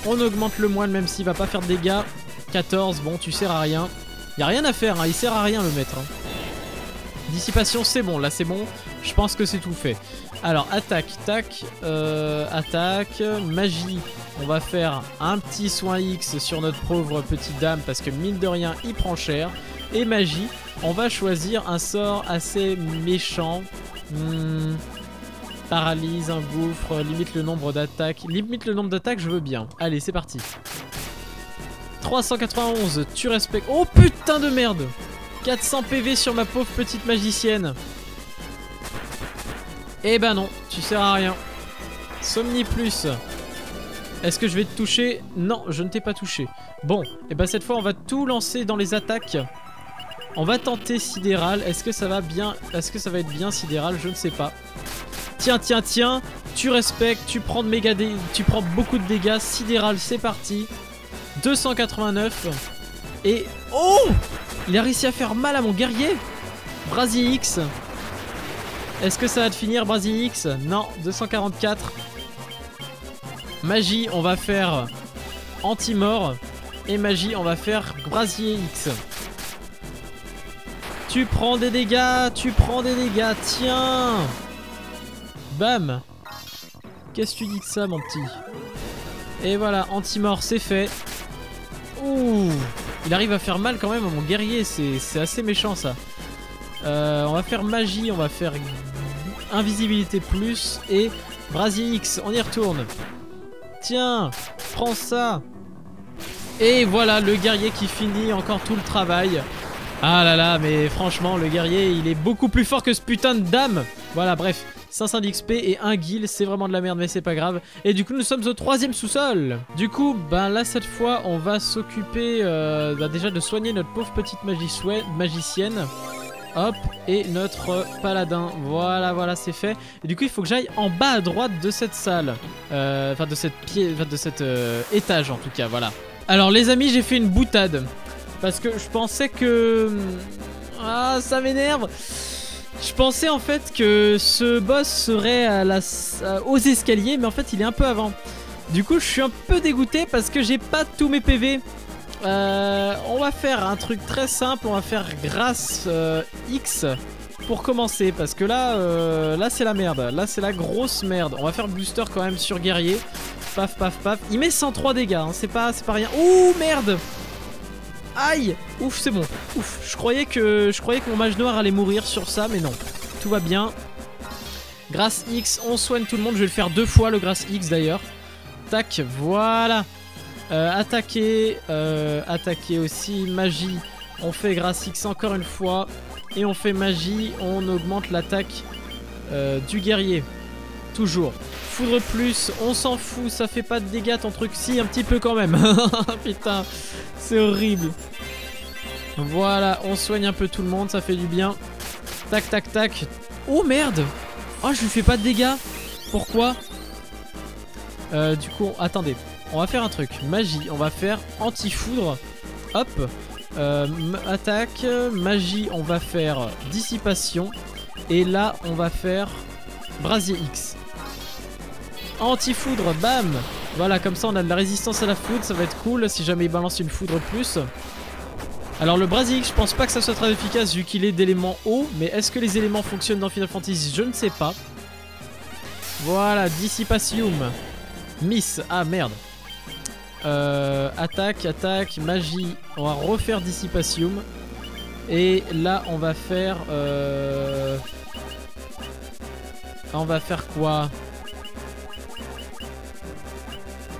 On augmente le moine même s'il va pas faire de dégâts. 14, bon tu sers à rien. Y a rien à faire, hein. Il sert à rien le maître. Dissipation, c'est bon, là c'est bon. Je pense que c'est tout fait. Alors attaque, tac, attaque, magie. On va faire un petit soin X sur notre pauvre petite dame parce que mine de rien il prend cher. Et magie, on va choisir un sort assez méchant. Paralyse, un gouffre, limite le nombre d'attaques. Limite le nombre d'attaques, je veux bien. Allez, c'est parti. 391, tu respectes. Oh putain de merde. 400 PV sur ma pauvre petite magicienne. Eh ben non, tu sers à rien. Somni plus. Est-ce que je vais te toucher? Non, je ne t'ai pas touché. Bon, et ben cette fois on va tout lancer dans les attaques. On va tenter sidéral. Est-ce que ça va bien? Est-ce que ça va être bien sidéral? Je ne sais pas. Tiens, tiens, tiens. Tu respectes, tu prends tu prends beaucoup de dégâts. Sidéral, c'est parti. 289. Et... Oh! Il a réussi à faire mal à mon guerrier. Brasier X. Est-ce que ça va te finir, Brasier X? Non, 244. Magie, on va faire anti-mort. Et magie, on va faire Brasier X. Tu prends des dégâts, tiens. Bam. Qu'est-ce que tu dis de ça, mon petit? Et voilà, anti-mort, c'est fait. Ouh. Il arrive à faire mal quand même à mon guerrier, c'est assez méchant ça. On va faire magie, on va faire invisibilité plus et Brasier X, on y retourne. Tiens, prends ça. Et voilà le guerrier qui finit encore tout le travail. Ah là là, mais franchement le guerrier il est beaucoup plus fort que ce putain de dame. Voilà, bref, 500 d'XP et un guild, c'est vraiment de la merde mais c'est pas grave. Et du coup nous sommes au 3e sous-sol. Du coup, ben là cette fois on va s'occuper déjà de soigner notre pauvre petite magicienne. Hop, et notre paladin. Voilà, voilà, c'est fait. Et du coup, il faut que j'aille en bas à droite de cette salle. Enfin, de cet étage en tout cas, voilà. Alors, les amis, j'ai fait une boutade. Parce que je pensais que... Ah, ça m'énerve. Je pensais en fait que ce boss serait aux escaliers, mais en fait, il est un peu avant. Du coup, je suis un peu dégoûté parce que j'ai pas tous mes PV. On va faire un truc très simple, on va faire grâce X pour commencer parce que là c'est la merde, là c'est la grosse merde. On va faire booster quand même sur guerrier. Paf paf paf, il met 103 dégâts, hein. C'est pas rien. Ouh merde. Aïe. Ouf, c'est bon. Ouf, je croyais que mon mage noir allait mourir sur ça, mais non. Tout va bien. Grâce X, on soigne tout le monde. Je vais le faire 2 fois le grâce X d'ailleurs. Tac, voilà. Attaquer aussi, magie, on fait grâce X encore une fois, et on fait magie, on augmente l'attaque du guerrier, toujours. Foudre plus, on s'en fout, ça fait pas de dégâts ton truc, si un petit peu quand même, putain, c'est horrible. Voilà, on soigne un peu tout le monde, ça fait du bien. Tac tac tac, oh merde, oh je lui fais pas de dégâts, pourquoi? Du coup, attendez. On va faire un truc, magie, on va faire anti-foudre, hop, attaque, magie, on va faire dissipation, et là on va faire brasier X. Anti-foudre, bam. Voilà, comme ça on a de la résistance à la foudre, ça va être cool si jamais il balance une foudre plus. Alors le brasier X, je pense pas que ça soit très efficace vu qu'il est d'éléments eau, mais est-ce que les éléments fonctionnent dans Final Fantasy? Je ne sais pas. Voilà, dissipation. Miss, ah merde. Attaque, magie, on va refaire dissipation. Et là on va faire on va faire quoi?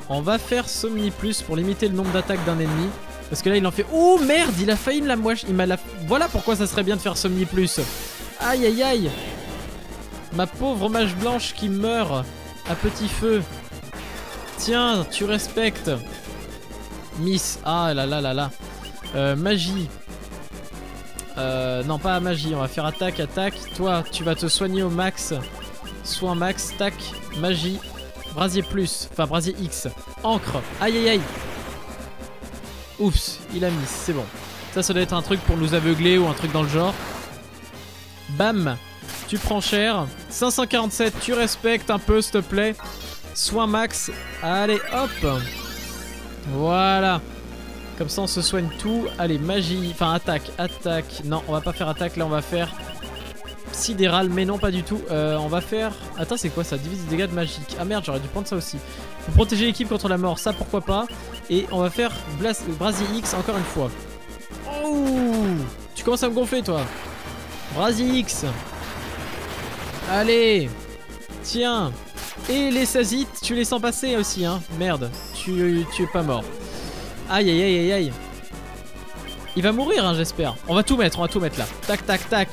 On va faire Somni Plus pour limiter le nombre d'attaques d'un ennemi. Parce que là il en fait... Oh merde, il a failli me la moche. Voilà pourquoi ça serait bien de faire Somni Plus. Aïe aïe aïe. Ma pauvre mage blanche qui meurt à petit feu. Tiens, tu respectes. Miss. Ah là là là là. Magie. Non, pas magie. On va faire attaque. Toi, tu vas te soigner au max. Soin max. Tac. Magie. Brasier plus. Enfin, brasier X. Encre. Aïe aïe aïe. Oups. Il a mis. C'est bon. Ça doit être un truc pour nous aveugler ou un truc dans le genre. Bam. Tu prends cher. 547. Tu respectes un peu, s'il te plaît. Soin max. Allez, hop. Voilà. Comme ça, on se soigne tout. Allez, magie. Enfin, attaque. Non, on va pas faire attaque. Là, on va faire sidéral. Mais non, pas du tout. On va faire... Attends, c'est quoi ça? Divise les dégâts de magique. Ah merde, j'aurais dû prendre ça aussi. Pour protéger l'équipe contre la mort. Ça, pourquoi pas. Et on va faire Brasier X encore une fois. Oh, tu commences à me gonfler, toi. Brasier X. Allez. Tiens. Et les Sazit, tu les sens passer aussi, hein. Merde, tu es pas mort. Aïe, aïe, aïe, aïe, aïe. Il va mourir, hein, j'espère. On va tout mettre là. Tac, tac, tac.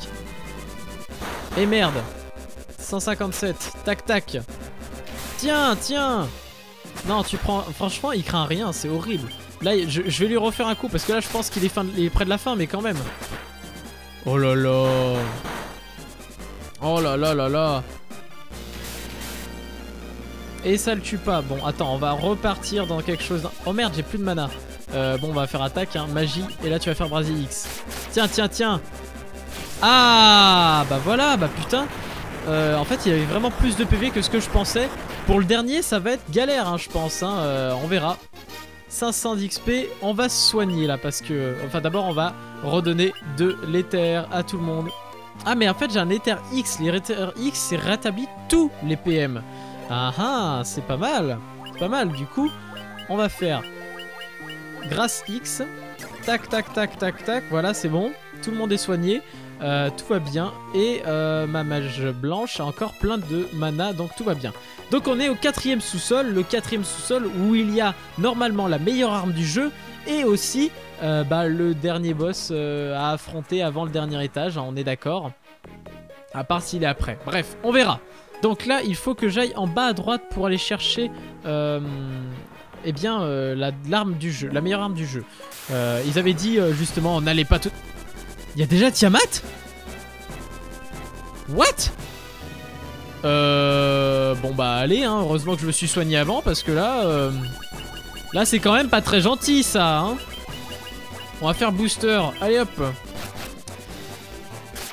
Et merde. 157. Tac, tac. Tiens, tiens. Non, tu prends... Franchement, il craint rien, c'est horrible. Là, je vais lui refaire un coup, parce que là, je pense qu'il est près de la fin, mais quand même. Oh là là. Oh là là là là. Et ça le tue pas. Bon, attends, on va repartir dans quelque chose. Oh merde, j'ai plus de mana. Bon, on va faire attaque, hein, magie. Et là, tu vas faire brasier X. Tiens, tiens, tiens. Ah, bah voilà, bah putain. En fait, il y avait vraiment plus de PV que ce que je pensais. Pour le dernier, ça va être galère, hein, je pense. Hein, on verra. 500 d'XP, on va se soigner là parce que... Enfin, d'abord, on va redonner de l'éther à tout le monde. Ah, mais en fait, j'ai un éther X. Les éthers X, c'est rétabli tous les PM. Ah ah, c'est pas mal. C'est pas mal. Du coup, on va faire grâce X. Tac, tac, tac, tac, tac. Voilà, c'est bon. Tout le monde est soigné. Tout va bien. Et ma mage blanche a encore plein de mana, donc tout va bien. Donc on est au 4e sous-sol. Le 4e sous-sol où il y a normalement la meilleure arme du jeu. Et aussi le dernier boss à affronter avant le dernier étage. Hein, on est d'accord. À part s'il est après. Bref, on verra. Donc là, il faut que j'aille en bas à droite pour aller chercher l'arme du jeu, la meilleure arme du jeu. Ils avaient dit justement, on n'allait pas tout... Il y a déjà Tiamat? What? Bon bah allez, hein, heureusement que je me suis soigné avant parce que là... Là c'est quand même pas très gentil ça, hein. On va faire booster, allez hop.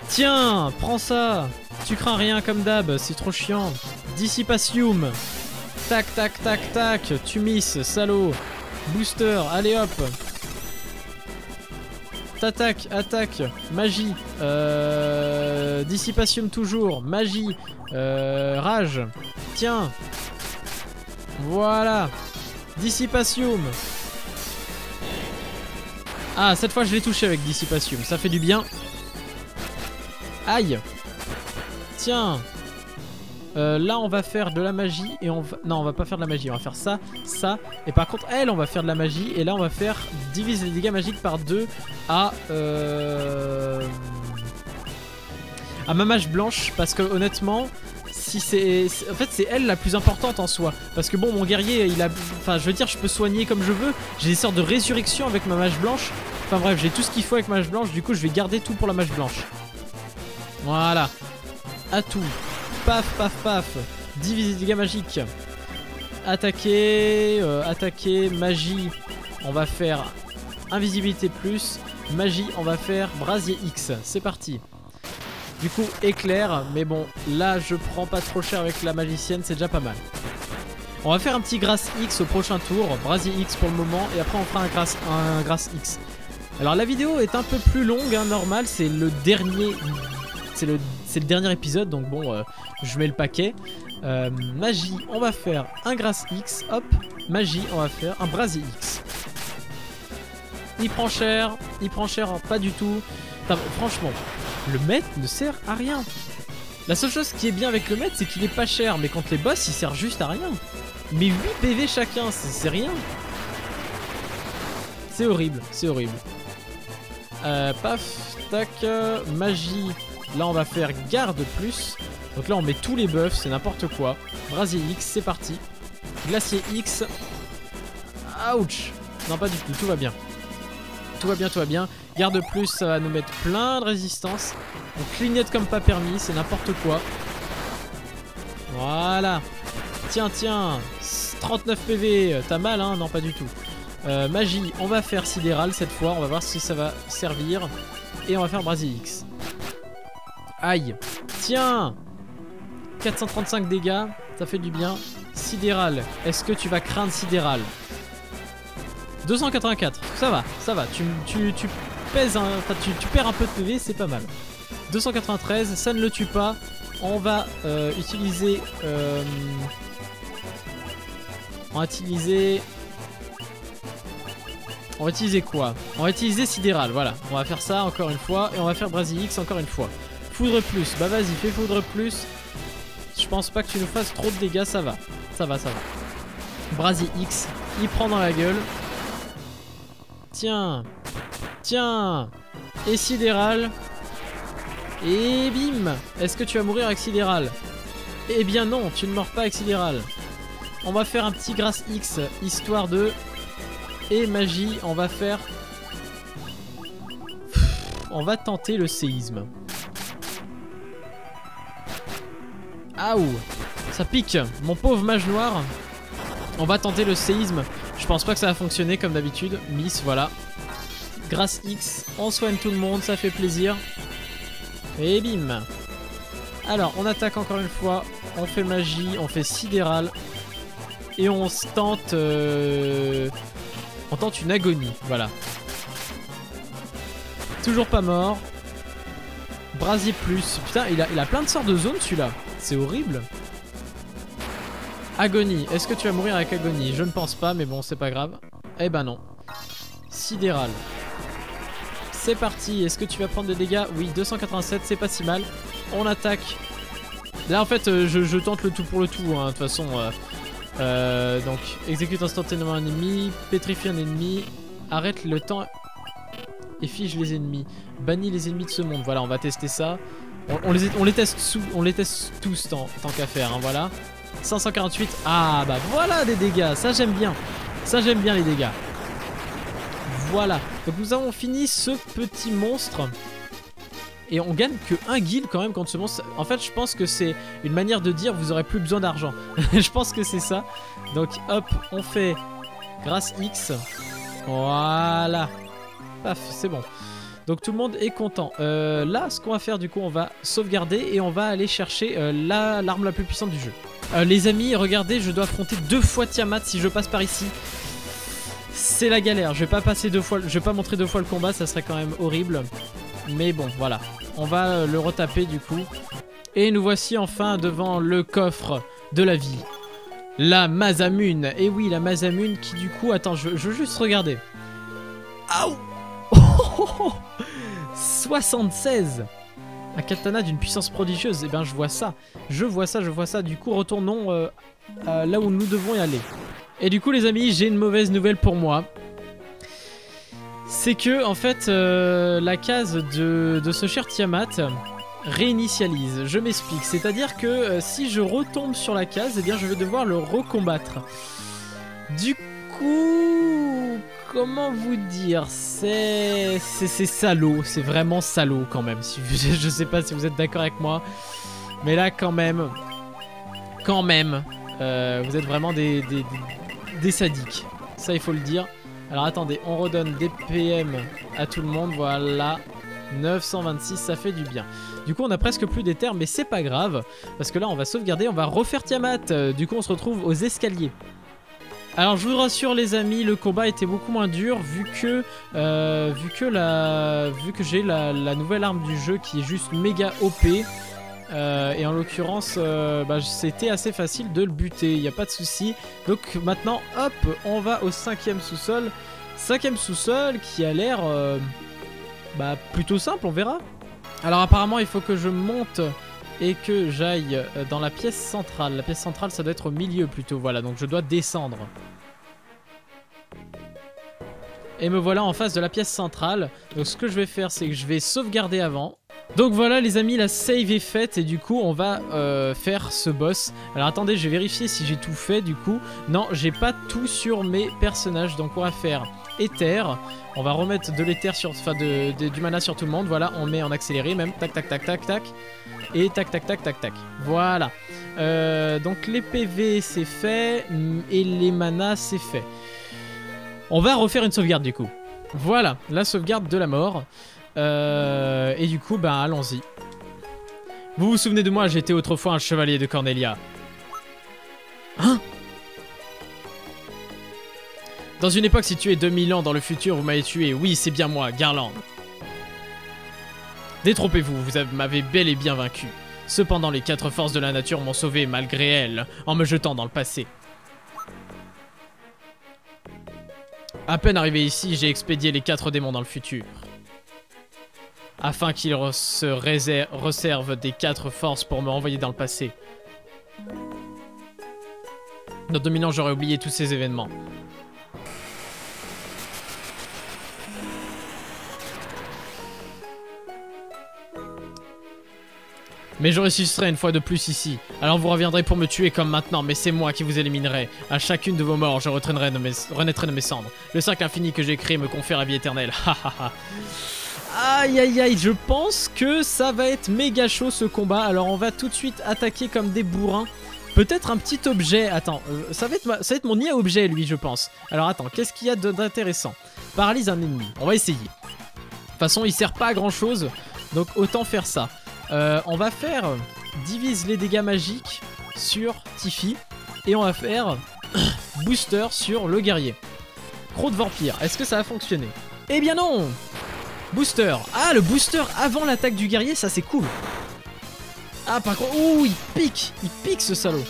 Tiens, prends ça. Tu crains rien comme d'hab, c'est trop chiant. Dissipatium. Tac, tac, tac, tac. Tu miss, salaud. Booster, allez hop. T'attaques, attaque. Magie. Dissipatium toujours. Magie. Rage. Tiens. Voilà. Dissipatium. Ah, cette fois je l'ai touché avec Dissipatium. Ça fait du bien. Aïe. Tiens. Là on va faire de la magie et on va... Non, on va pas faire de la magie, on va faire ça, ça. Et par contre elle, on va faire de la magie. Et là on va faire diviser les dégâts magiques par 2 à ma mage blanche. Parce que honnêtement, si c'est... En fait c'est elle la plus importante en soi. Parce que bon, mon guerrier il a... Enfin je veux dire, je peux soigner comme je veux. J'ai des sortes de résurrection avec ma mage blanche. Enfin bref, j'ai tout ce qu'il faut avec ma mage blanche. Du coup je vais garder tout pour la mage blanche. Voilà. Atout. Paf, paf, paf. Diviser dégâts magiques. Attaquer. Attaquer. Magie. On va faire invisibilité plus. Magie, on va faire brasier X. C'est parti. Du coup, éclair. Mais bon, là, je prends pas trop cher avec la magicienne. C'est déjà pas mal. On va faire un petit grâce X au prochain tour. Brasier X pour le moment. Et après, on fera un grâce X. Alors, la vidéo est un peu plus longue, hein, normal. C'est le dernier... C'est le dernier épisode, donc bon, je mets le paquet. Magie, on va faire un grâce X. Hop, magie, on va faire un brasier X. Il prend cher pas du tout. Franchement, le maître ne sert à rien. La seule chose qui est bien avec le maître, c'est qu'il est pas cher. Mais contre les boss, il sert juste à rien. Mais 8 PV chacun, c'est rien. C'est horrible, c'est horrible. Paf, tac, magie. Là on va faire garde plus. Donc là on met tous les buffs, c'est n'importe quoi. Brasier X, c'est parti. Glacier X. Ouch. Non pas du tout, tout va bien. Tout va bien, tout va bien. Garde plus, ça va nous mettre plein de résistance. On clignote comme pas permis, c'est n'importe quoi. Voilà. Tiens, tiens. 39 PV, t'as mal hein? Non pas du tout. Magie, on va faire sidéral cette fois. On va voir si ça va servir. Et on va faire brasier X. Aïe. Tiens. 435 dégâts. Ça fait du bien. Sidéral. Est-ce que tu vas craindre sidéral? 284. Ça va, ça va. Tu pèses un... Enfin, tu perds un peu de PV, c'est pas mal. 293. Ça ne le tue pas. On va utiliser... On va utiliser... On va utiliser quoi? On va utiliser sidéral, voilà. On va faire ça encore une fois. Et on va faire brasier X encore une fois. Foudre plus, bah vas-y, fais foudre plus. Je pense pas que tu nous fasses trop de dégâts, ça va. Ça va, ça va. Brasier X, il prend dans la gueule. Tiens. Tiens. Et sidéral. Et bim. Est-ce que tu vas mourir avec sidéral? Eh bien non, tu ne meurs pas avec sidéral. On va faire un petit grâce X, histoire de... Et magie, on va faire... On va tenter le séisme. Aouh, ça pique. Mon pauvre mage noir. On va tenter le séisme. Je pense pas que ça va fonctionner comme d'habitude. Miss, voilà. Grâce X, on soigne tout le monde, ça fait plaisir. Et bim. Alors, on attaque encore une fois. On fait magie, on fait sidéral. Et on se tente... On tente une agonie, voilà. Toujours pas mort. Brasier plus. Putain, il a plein de sortes de zones celui-là. C'est horrible. Agonie. Est-ce que tu vas mourir avec agonie? Je ne pense pas, mais bon, c'est pas grave. Eh ben non. Sidéral. C'est parti. Est-ce que tu vas prendre des dégâts? Oui, 287, c'est pas si mal. On attaque. Là, en fait, je tente le tout pour le tout, hein, de toute façon. Donc, exécute instantanément un ennemi. Pétrifie un ennemi. Arrête le temps... Et fige les ennemis. Bannis les ennemis de ce monde. Voilà, on va tester ça. On les teste tous tant qu'à faire, hein, voilà. 548. Ah bah voilà des dégâts. Ça j'aime bien. Ça j'aime bien les dégâts. Voilà. Donc nous avons fini ce petit monstre. Et on gagne que 1 guild quand même contre ce monstre. En fait je pense que c'est une manière de dire vous aurez plus besoin d'argent. Je pense que c'est ça. Donc hop, on fait grâce X. Voilà. Paf, c'est bon. Donc tout le monde est content. Là, ce qu'on va faire du coup, on va sauvegarder et on va aller chercher l'arme la plus puissante du jeu. Les amis, regardez, je dois affronter 2 fois Tiamat si je passe par ici. C'est la galère. Je vais pas passer 2 fois, je vais pas montrer 2 fois le combat, ça serait quand même horrible. Mais bon, voilà. On va le retaper du coup. Et nous voici enfin devant le coffre de la vie. La Masamune. Et oui, la Masamune qui du coup, attends, je veux juste regarder. Aouh! 76. Un katana d'une puissance prodigieuse. Eh bien je vois ça. Je vois ça. Du coup retournons là où nous devons y aller. Et du coup les amis, j'ai une mauvaise nouvelle pour moi. C'est que en fait la case de ce cher Tiamat réinitialise. Je m'explique. C'est-à-dire que si je retombe sur la case, eh bien je vais devoir le recombattre. Du coup... Comment vous dire, c'est salaud, c'est vraiment salaud quand même. Si vous, je sais pas si vous êtes d'accord avec moi, mais là quand même, vous êtes vraiment des sadiques. Ça il faut le dire. Alors attendez, on redonne des PM à tout le monde, voilà. 926, ça fait du bien. Du coup on a presque plus d'éther, mais c'est pas grave, parce que là on va sauvegarder, on va refaire Tiamat. Du coup on se retrouve aux escaliers. Alors je vous rassure les amis, le combat était beaucoup moins dur vu que j'ai la nouvelle arme du jeu qui est juste méga OP. Et en l'occurrence c'était assez facile de le buter, il n'y a pas de souci. Donc maintenant hop, on va au 5e sous-sol. 5e sous-sol qui a l'air plutôt simple, on verra. Alors apparemment il faut que je monte et que j'aille dans la pièce centrale. La pièce centrale ça doit être au milieu plutôt, voilà, donc je dois descendre. Et me voilà en face de la pièce centrale. Donc ce que je vais faire c'est que je vais sauvegarder avant. Donc voilà les amis, la save est faite et du coup on va faire ce boss. Alors attendez, je vais vérifier si j'ai tout fait du coup. Non, j'ai pas tout sur mes personnages, donc on va faire éther. On va remettre de l'éther sur, enfin du mana sur tout le monde. Voilà, on met en accéléré même. Tac tac tac tac tac. Et tac tac tac tac tac. Voilà. Donc les PV c'est fait et les manas c'est fait. On va refaire une sauvegarde du coup. Voilà, la sauvegarde de la mort. Et du coup, allons-y. Vous vous souvenez de moi, j'étais autrefois un chevalier de Cornelia. Hein? Dans une époque située 2000 ans dans le futur, vous m'avez tué. Oui, c'est bien moi, Garland. Détrompez-vous, vous m'avez bel et bien vaincu. Cependant, les 4 forces de la nature m'ont sauvé malgré elles, en me jetant dans le passé. À peine arrivé ici, j'ai expédié les 4 démons dans le futur. Afin qu'ils se resservent des 4 forces pour me renvoyer dans le passé. Dans 2000 ans, j'aurais oublié tous ces événements. Mais je ressusciterai une fois de plus ici. Alors vous reviendrez pour me tuer comme maintenant, mais c'est moi qui vous éliminerai. À chacune de vos morts, je renaîtrai de mes cendres. Le cercle infini que j'ai créé me confère la vie éternelle. Aïe aïe aïe, je pense que ça va être méga chaud ce combat. Alors on va tout de suite attaquer comme des bourrins. Peut-être un petit objet. Attends, ça va être mon IA objet lui, je pense. Alors attends, qu'est-ce qu'il y a d'intéressant? Paralyse un ennemi, on va essayer. De toute façon, il sert pas à grand chose, donc autant faire ça. On va faire divise les dégâts magiques sur Tiffy. Et on va faire booster sur le guerrier. Croc de vampire, est-ce que ça va fonctionner? Eh bien non! Booster. Ah, le booster avant l'attaque du guerrier, ça c'est cool. Ah, par contre... Ouh, il pique ce salaud.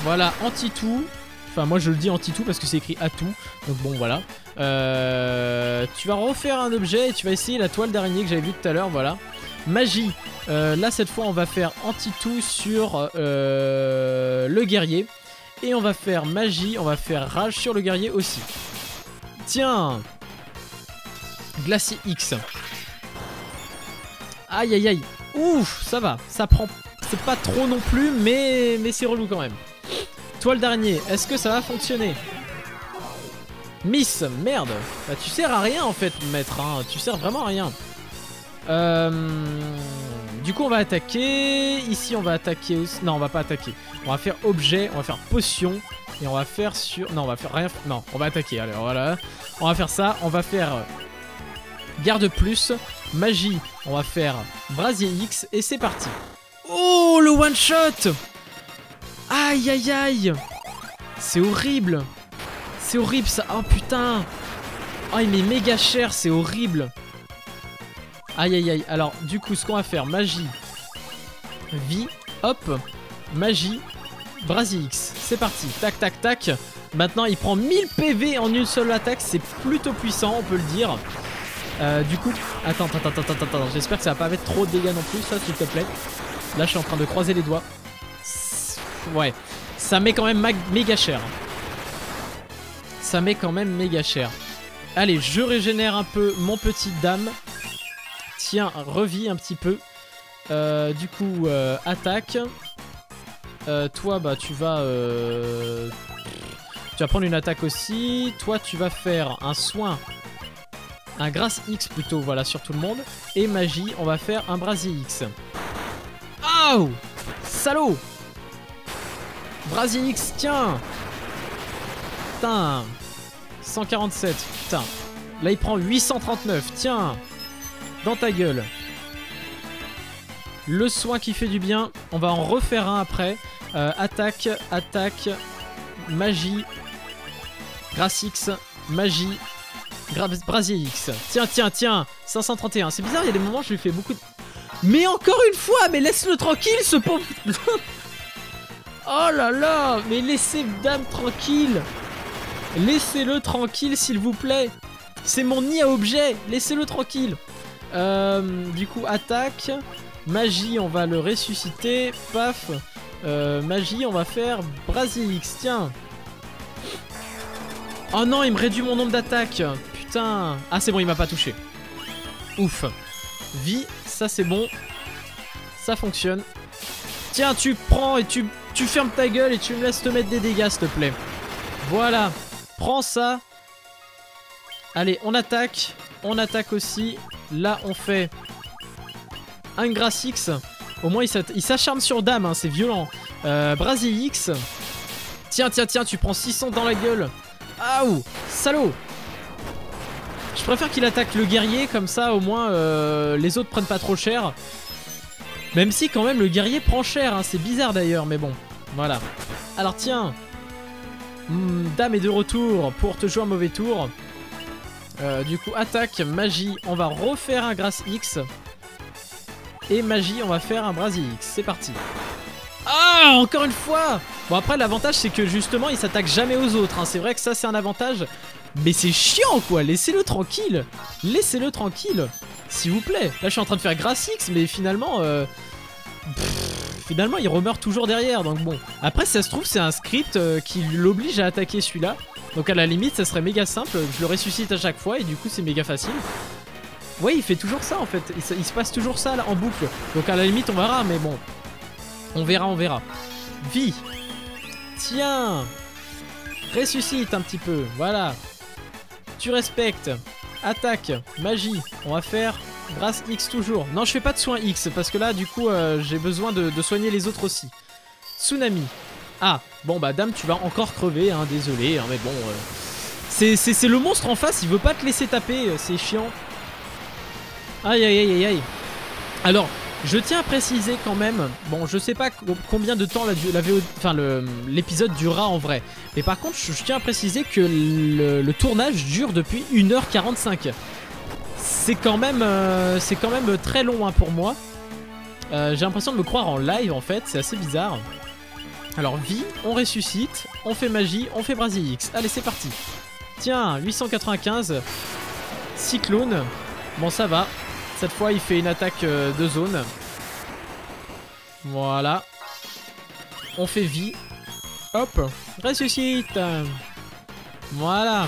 Voilà, anti-tout. Enfin, moi je le dis anti-tout parce que c'est écrit à tout. Donc bon, voilà. Tu vas refaire un objet et tu vas essayer la toile d'araignée que j'avais vue tout à l'heure, voilà. Magie. Là, cette fois, on va faire anti-tout sur le guerrier. Et on va faire magie, on va faire rage sur le guerrier aussi. Tiens. Glacier X. Aïe aïe aïe. Ouf, ça va, ça prend. C'est pas trop non plus, mais c'est relou quand même. Toile d'araignée, est-ce que ça va fonctionner? Miss, merde. Bah, tu sers à rien en fait, maître. Hein. Tu sers vraiment à rien. Du coup, on va attaquer. Ici, on va attaquer aussi. Non, on va pas attaquer. On va faire objet, on va faire potion. Et on va faire sur. Non, on va faire rien. Non, on va attaquer. Allez, voilà. On va faire ça. On va faire. Garde plus, magie, on va faire brasier X et c'est parti. Oh, le one shot. Aïe aïe aïe. C'est horrible. C'est horrible ça. Oh putain. Oh, il met méga cher, c'est horrible. Aïe aïe aïe. Alors du coup, ce qu'on va faire, magie, vie, hop, magie, brasier X. C'est parti, tac tac tac. Maintenant il prend 1000 PV en une seule attaque, c'est plutôt puissant, on peut le dire. Du coup, attends, j'espère que ça va pas mettre trop de dégâts non plus, ça s'il te plaît. Là je suis en train de croiser les doigts. Ouais, ça met quand même méga cher. Ça met quand même méga cher. Allez, je régénère un peu mon petit dame. Tiens, revis un petit peu. Du coup, attaque. Toi, bah tu vas prendre une attaque aussi. Toi, tu vas faire un soin. Un grâce X plutôt, voilà, sur tout le monde. Et magie, on va faire un brasier X. Oh, salaud. Brasier X, tiens. Putain. 147, putain. Là, il prend 839, tiens. Dans ta gueule. Le soin qui fait du bien. On va en refaire un après. Attaque, attaque. Magie. Grâce X. Magie. Brasier X. Tiens. 531. C'est bizarre, il y a des moments où je lui fais beaucoup de... Mais encore une fois, mais laisse-le tranquille, ce pauvre... Oh là là, mais laissez dame tranquille. Laissez-le tranquille, s'il vous plaît. C'est mon nid à objet. Laissez-le tranquille. Du coup, attaque. Magie, on va le ressusciter. Paf. Magie, on va faire Brasier X. Tiens. Oh non, il me réduit mon nombre d'attaques. Putain. Ah, c'est bon, il m'a pas touché. Ouf. Vie, ça c'est bon. Ça fonctionne. Tiens, tu prends et tu fermes ta gueule et tu me laisses te mettre des dégâts, s'il te plaît. Voilà. Prends ça. Allez, on attaque. On attaque aussi. Là, on fait un Grâce X. Au moins, il s'acharne sur dame, hein, c'est violent. Brasier X. Tiens, tu prends 600 dans la gueule. Aouh, salaud. Je préfère qu'il attaque le guerrier, comme ça, au moins, les autres prennent pas trop cher. Même si, quand même, le guerrier prend cher, hein, c'est bizarre d'ailleurs, mais bon. Voilà. Alors, tiens. Dame est de retour pour te jouer un mauvais tour. Du coup, attaque, magie, on va refaire un Grâce X. Et magie, on va faire un Brasier X. C'est parti. Ah, encore une fois. Bon, après, l'avantage, c'est que justement, il s'attaque jamais aux autres. Hein. C'est vrai que ça, c'est un avantage. Mais c'est chiant, quoi. Laissez-le tranquille. Laissez-le tranquille. S'il vous plaît. Là, je suis en train de faire Grâce X, mais finalement... finalement, il remeurt toujours derrière. Donc bon. Après, si ça se trouve, c'est un script qui l'oblige à attaquer celui-là. Donc à la limite, ça serait méga simple. Je le ressuscite à chaque fois et du coup, c'est méga facile. Ouais, il fait toujours ça en fait. Il se passe toujours ça là, en boucle. Donc à la limite, on verra, mais bon. On verra. Vie. Tiens. Ressuscite un petit peu. Voilà. Tu respectes. Attaque, magie, on va faire grâce X toujours. Non, je fais pas de soin X parce que là, du coup, j'ai besoin de soigner les autres aussi. Tsunami. Ah, bon bah dame, tu vas encore crever, hein, désolé, hein, mais bon... C'est le monstre en face, il veut pas te laisser taper, c'est chiant. Aïe aïe aïe aïe aïe. Alors, je tiens à préciser quand même, bon je sais pas combien de temps l'épisode durera en vrai. Mais par contre, je tiens à préciser que le tournage dure depuis 1h45. C'est quand même très long hein, pour moi. J'ai l'impression de me croire en live en fait, c'est assez bizarre. Alors vie, on ressuscite, on fait magie, on fait Brasier X. Allez c'est parti. Tiens, 895. Cyclone. Bon ça va. Cette fois il fait une attaque de zone. Voilà. On fait vie. Hop. Ressuscite. Voilà.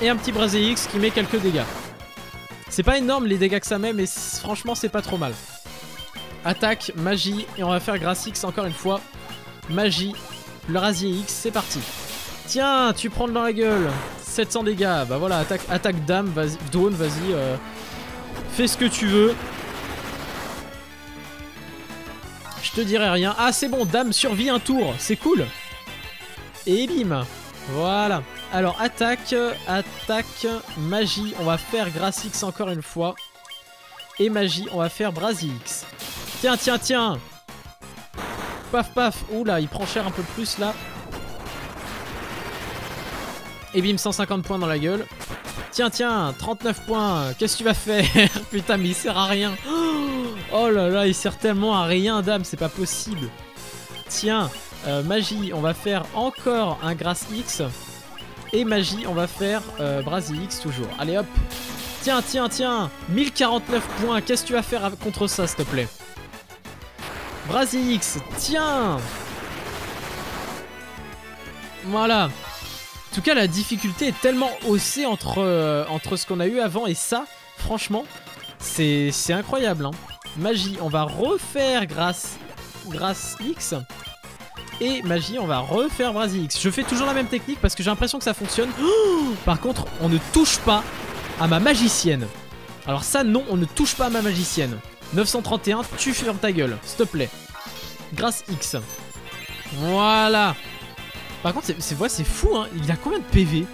Et un petit Brasier X qui met quelques dégâts. C'est pas énorme les dégâts que ça met, mais franchement c'est pas trop mal. Attaque, magie, et on va faire grâce X encore une fois. Magie, le Brasier X, c'est parti. Tiens, tu prends dans la gueule. 700 dégâts, bah voilà, attaque dame, vas-y, Dawn, vas-y. Fais ce que tu veux. Je te dirai rien. Ah c'est bon, dame survit un tour, c'est cool. Et bim. Voilà. Alors attaque, magie, on va faire grâce X encore une fois. Et magie, on va faire Brasier X. Tiens, tiens, tiens. Paf, paf. Oula, il prend cher un peu plus là. Et bim, 150 points dans la gueule. Tiens, tiens, 39 points. Qu'est-ce que tu vas faire? Putain, mais il sert à rien. Oh là là, il sert tellement à rien, dame, c'est pas possible. Tiens, magie, on va faire encore un grâce X. Et magie, on va faire Brasier X toujours. Allez hop. Tiens, tiens, tiens. 1049 points. Qu'est-ce que tu vas faire contre ça, s'il te plaît? Brasier X, tiens. Voilà. En tout cas, la difficulté est tellement haussée entre ce qu'on a eu avant et ça. Franchement, c'est incroyable. Hein. Magie, on va refaire grâce X. Et magie, on va refaire Brasier X. Je fais toujours la même technique parce que j'ai l'impression que ça fonctionne. Oh, par contre, on ne touche pas à ma magicienne. Alors ça, non, on ne touche pas à ma magicienne. 931, tu fermes ta gueule, s'il te plaît. Grâce X. Voilà. Par contre, c'est fou, hein. Il a combien de PV?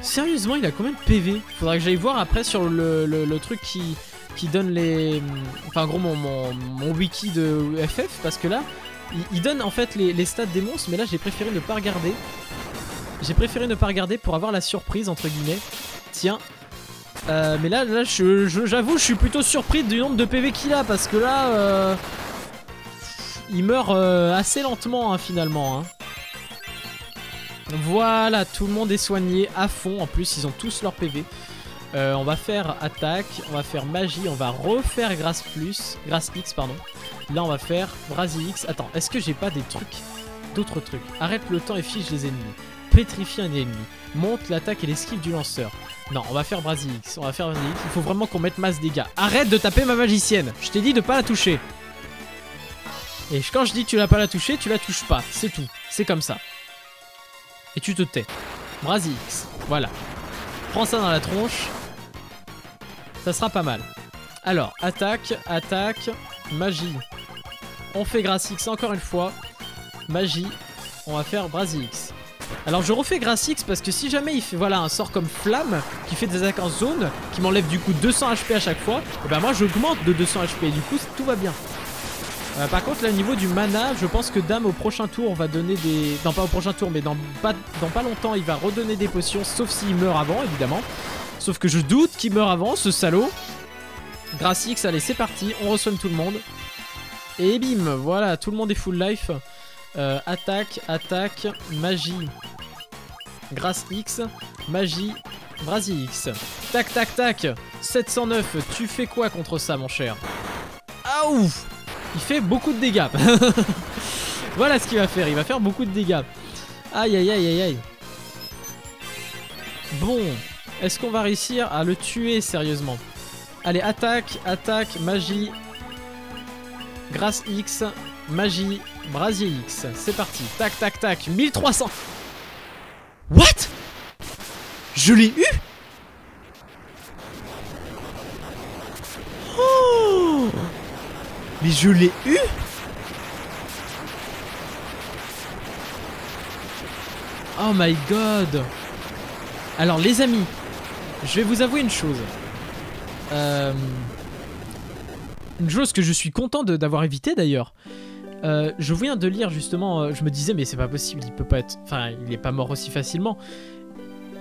Sérieusement, il a combien de PV? Faudra que j'aille voir après sur le truc qui donne les... Enfin, en gros, mon wiki de FF. Parce que là, il donne en fait les stats des monstres. Mais là, j'ai préféré ne pas regarder. J'ai préféré ne pas regarder pour avoir la surprise, entre guillemets. Tiens. Mais là j'avoue, je suis plutôt surpris du nombre de PV qu'il a. Parce que là... il meurt assez lentement, hein, finalement, hein. Voilà, tout le monde est soigné à fond. En plus, ils ont tous leur PV. On va faire attaque, on va faire magie, on va refaire grâce X, pardon. Là, on va faire Brasier X. Attends, est-ce que j'ai pas d'autres trucs? Arrête le temps et fiche les ennemis. Pétrifie un ennemi. Monte l'attaque et l'esquive du lanceur. Non, on va faire Brasier X. On va faire Brasier X. Il faut vraiment qu'on mette masse dégâts. Arrête de taper ma magicienne. Je t'ai dit de pas la toucher. Et quand je dis tu l'as pas la toucher, tu la touches pas. C'est tout. C'est comme ça. Et tu te tais. Brasier X. Voilà. Prends ça dans la tronche. Ça sera pas mal. Alors, attaque, magie. On fait grâce X encore une fois. Magie. On va faire Brasier X. Alors je refais grâce X parce que si jamais il fait voilà un sort comme flamme qui fait des attaques en zone, qui m'enlève du coup 200 HP à chaque fois, et ben moi j'augmente de 200 HP et du coup tout va bien. Par contre là au niveau du mana, je pense que dame au prochain tour va donner des... Non pas au prochain tour mais dans pas longtemps il va redonner des potions, sauf s'il meurt avant évidemment. Sauf que je doute qu'il meurt avant ce salaud. Grâce X, allez c'est parti, on resoigne tout le monde. Et bim, voilà, tout le monde est full life. Attaque, magie. Grâce X, magie, Brasier X. Tac, tac, tac. 709, tu fais quoi contre ça mon cher? Ah ouf! Il fait beaucoup de dégâts. Voilà ce qu'il va faire, il va faire beaucoup de dégâts. Aïe, aïe, aïe, aïe, aïe. Bon, est-ce qu'on va réussir à le tuer sérieusement? Allez, attaque, magie. Grâce X, magie, Brasier X. C'est parti. Tac, tac, tac. 1300. What? Je l'ai eu? Mais je l'ai eu? Oh my god. Alors les amis, je vais vous avouer une chose. Une chose que je suis content d'avoir évité d'ailleurs. Je viens de lire justement, je me disais mais c'est pas possible, il peut pas être... Enfin, il est pas mort aussi facilement.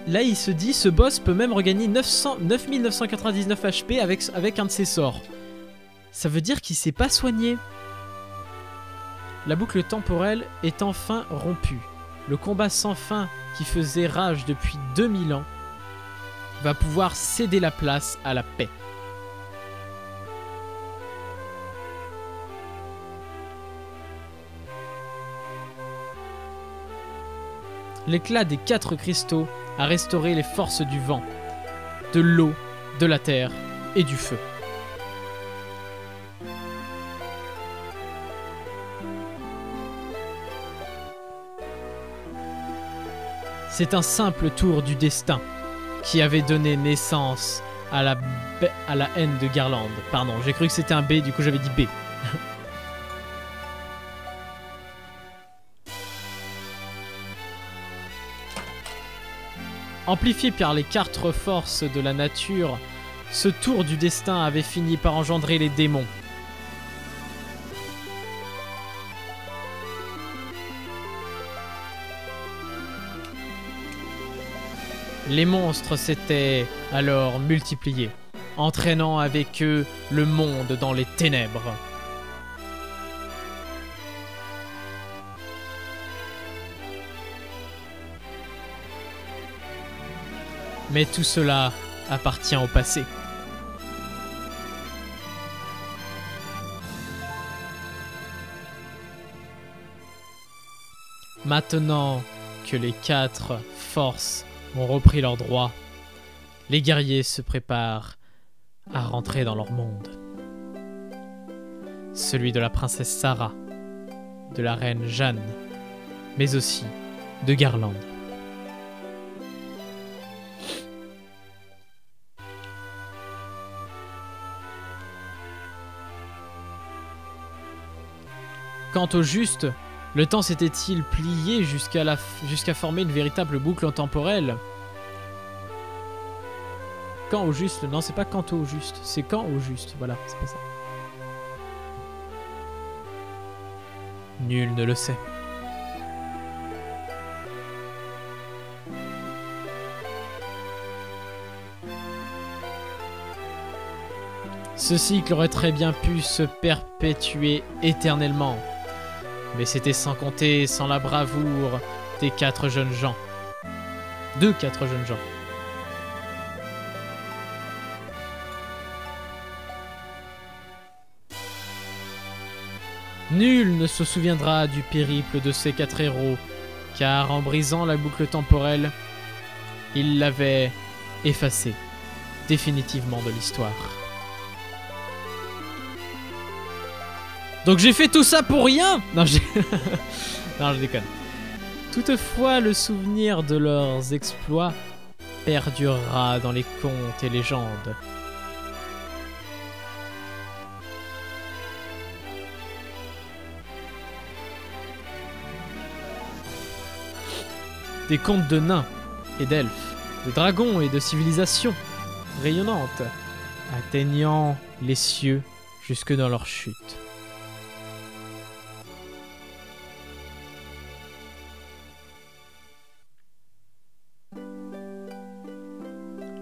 Là il se dit, ce boss peut même regagner 9999 HP avec un de ses sorts. Ça veut dire qu'il s'est pas soigné. La boucle temporelle est enfin rompue. Le combat sans fin qui faisait rage depuis 2000 ans va pouvoir céder la place à la paix. L'éclat des 4 cristaux a restauré les forces du vent, de l'eau, de la terre et du feu. C'est un simple tour du destin qui avait donné naissance à la haine de Garland. Pardon, j'ai cru que c'était un B, du coup j'avais dit B. Amplifié par les 4 forces de la nature, ce tour du destin avait fini par engendrer les démons. Les monstres s'étaient alors multipliés, entraînant avec eux le monde dans les ténèbres. Mais tout cela appartient au passé. Maintenant que les 4 forces ont repris leurs droits, les guerriers se préparent à rentrer dans leur monde. Celui de la princesse Sarah, de la reine Jeanne, mais aussi de Garland. Quant au juste, le temps s'était-il plié jusqu'à former une véritable boucle temporelle? Quand au juste? Non, c'est pas quand au juste, c'est quand au juste. Voilà, c'est pas ça. Nul ne le sait. Ce cycle aurait très bien pu se perpétuer éternellement. Mais c'était sans compter, sans la bravoure des 4 jeunes gens. De 4 jeunes gens. Nul ne se souviendra du périple de ces 4 héros, car en brisant la boucle temporelle, ils l'avaient effacée définitivement de l'histoire. Donc j'ai fait tout ça pour rien? Non, non, je déconne. Toutefois, le souvenir de leurs exploits perdurera dans les contes et légendes. Des contes de nains et d'elfes, de dragons et de civilisations rayonnantes, atteignant les cieux jusque dans leur chute.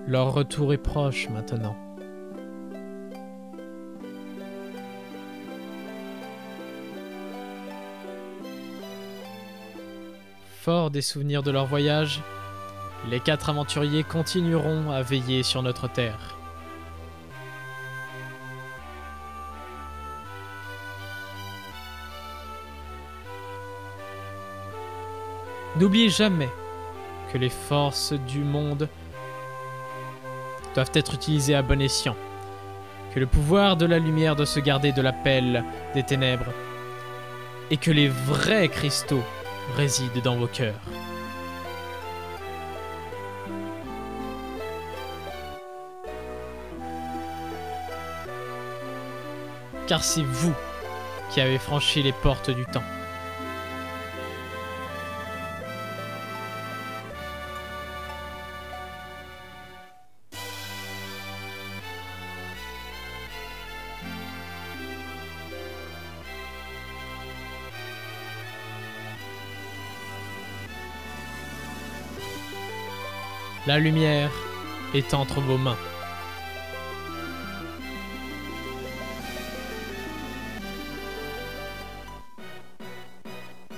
Leur retour est proche maintenant. Forts des souvenirs de leur voyage, les 4 aventuriers continueront à veiller sur notre terre. N'oubliez jamais que les forces du monde doivent être utilisées à bon escient, que le pouvoir de la lumière doit se garder de l'appel des ténèbres, et que les vrais cristaux résident dans vos cœurs. Car c'est vous qui avait franchi les portes du temps. La lumière est entre vos mains.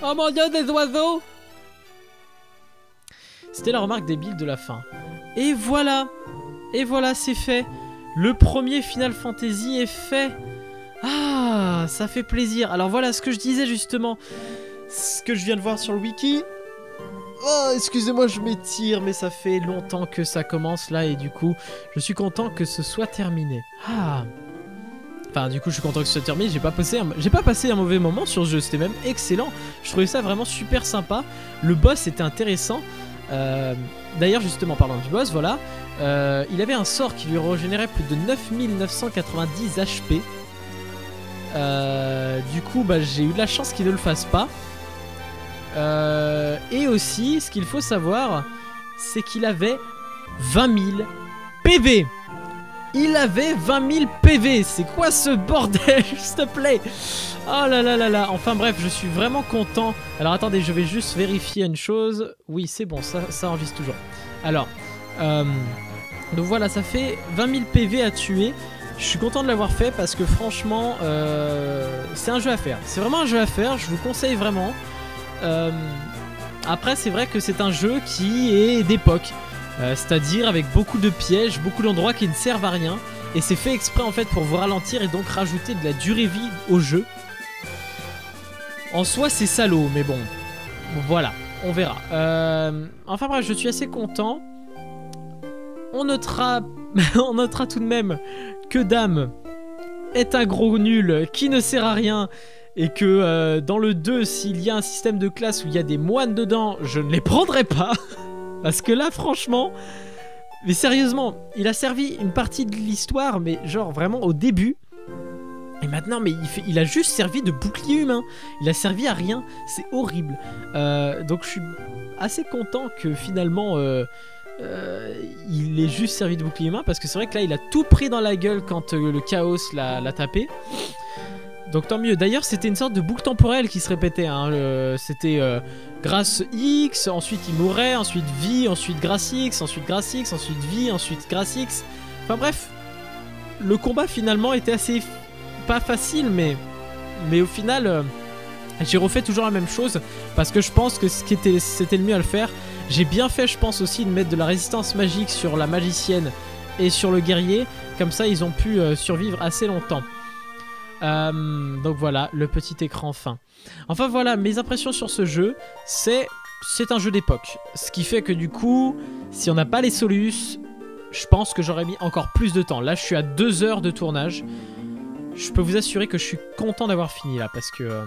Oh mon Dieu, des oiseaux! C'était la remarque débile de la fin. Et voilà, c'est fait. Le premier Final Fantasy est fait. Ah, ça fait plaisir. Alors voilà ce que je disais justement, ce que je viens de voir sur le wiki. Oh, excusez-moi, je m'étire, mais ça fait longtemps que ça commence là et du coup, je suis content que ce soit terminé. Ah. Enfin, du coup, je suis content que ce soit terminé. J'ai pas passé un mauvais moment sur ce jeu. C'était même excellent. Je trouvais ça vraiment super sympa. Le boss était intéressant. D'ailleurs, justement, parlant du boss, voilà. Il avait un sort qui lui régénérait plus de 9990 HP. Du coup, bah, j'ai eu de la chance qu'il ne le fasse pas. Et aussi, ce qu'il faut savoir, c'est qu'il avait 20 000 PV. Il avait 20 000 PV. C'est quoi ce bordel, s'il te plaît? Oh là là là là. Enfin bref, je suis vraiment content. Alors attendez, je vais juste vérifier une chose. Oui, c'est bon, ça enregistre toujours. Alors, donc voilà, ça fait 20 000 PV à tuer. Je suis content de l'avoir fait parce que franchement, c'est un jeu à faire. C'est vraiment un jeu à faire, je vous conseille vraiment. Après, c'est vrai que c'est un jeu qui est d'époque. C'est-à-dire avec beaucoup de pièges, beaucoup d'endroits qui ne servent à rien. Et c'est fait exprès en fait pour vous ralentir et donc rajouter de la durée vie au jeu. En soi c'est salaud, mais bon, voilà, on verra. Enfin bref, je suis assez content. On notera, on notera tout de même que Dame est un gros nul qui ne sert à rien. Et que dans le 2, s'il y a un système de classe où il y a des moines dedans, je ne les prendrai pas. Parce que là, franchement... Mais sérieusement, il a servi une partie de l'histoire, mais genre vraiment au début. Et maintenant, mais il a juste servi de bouclier humain. Il a servi à rien. C'est horrible. Donc je suis assez content que finalement... il ait juste servi de bouclier humain. Parce que c'est vrai que là, il a tout pris dans la gueule quand le chaos l'a tapé. Donc tant mieux. D'ailleurs, c'était une sorte de boucle temporelle qui se répétait. Hein. C'était grâce X, ensuite il mourait, ensuite vie, ensuite grâce X, ensuite grâce X, ensuite vie, ensuite grâce X. Enfin bref, le combat finalement était assez... pas facile, mais au final, j'ai refait toujours la même chose. Parce que je pense que c'était le mieux à le faire. J'ai bien fait, je pense aussi, de mettre de la résistance magique sur la magicienne et sur le guerrier. Comme ça, ils ont pu survivre assez longtemps. Donc voilà, le petit écran fin. Enfin voilà, mes impressions sur ce jeu, c'est un jeu d'époque. Ce qui fait que du coup, si on n'a pas les Solus, je pense que j'aurais mis encore plus de temps. Là, je suis à 2 heures de tournage. Je peux vous assurer que je suis content d'avoir fini là, parce que...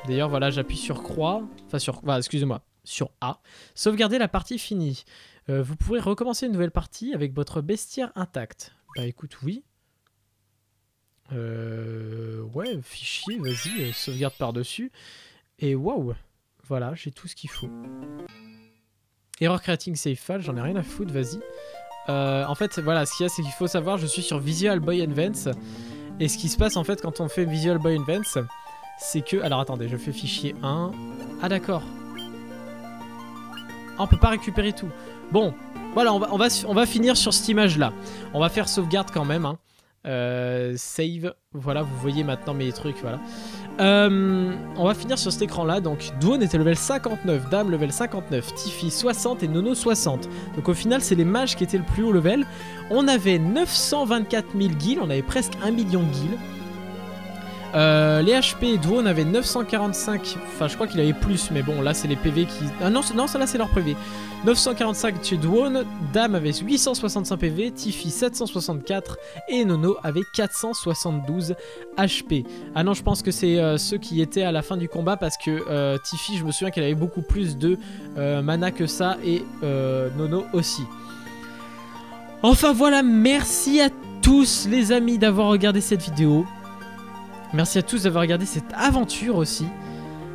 D'ailleurs, voilà, j'appuie sur croix. Enfin, excusez-moi, sur A. Sauvegarder la partie finie. Vous pourrez recommencer une nouvelle partie avec votre bestiaire intact. Bah écoute, oui. Ouais, fichier, vas-y, sauvegarde par-dessus. Et waouh, voilà, j'ai tout ce qu'il faut. Error creating save file, j'en ai rien à foutre, vas-y. En fait, voilà, ce qu'il y a, c'est qu'il faut savoir, je suis sur Visual Boy Advance. Et ce qui se passe, en fait, quand on fait Visual Boy Advance, c'est que... Alors, attendez, je fais fichier 1. Ah, d'accord. Ah, on peut pas récupérer tout. Bon, voilà, on va finir sur cette image-là. On va faire sauvegarde quand même, hein. Save, voilà, vous voyez maintenant mes trucs, voilà. On va finir sur cet écran là. Donc Dwon était level 59, Dame level 59, Tiffy 60 et Nono 60. Donc au final c'est les mages qui étaient le plus haut level. On avait 924 000 gils, on avait presque 1 million de gils. Les HP, Dwon avait 945, enfin je crois qu'il avait plus, mais bon là c'est les PV qui... Ah non, ça là c'est leur PV. 945 chez Dwon, Dame avait 865 PV, Tiffy 764 et Nono avait 472 HP. Ah non, je pense que c'est ceux qui étaient à la fin du combat parce que Tiffy, je me souviens qu'elle avait beaucoup plus de mana que ça et Nono aussi. Enfin voilà, merci à tous les amis d'avoir regardé cette vidéo. Merci à tous d'avoir regardé cette aventure aussi.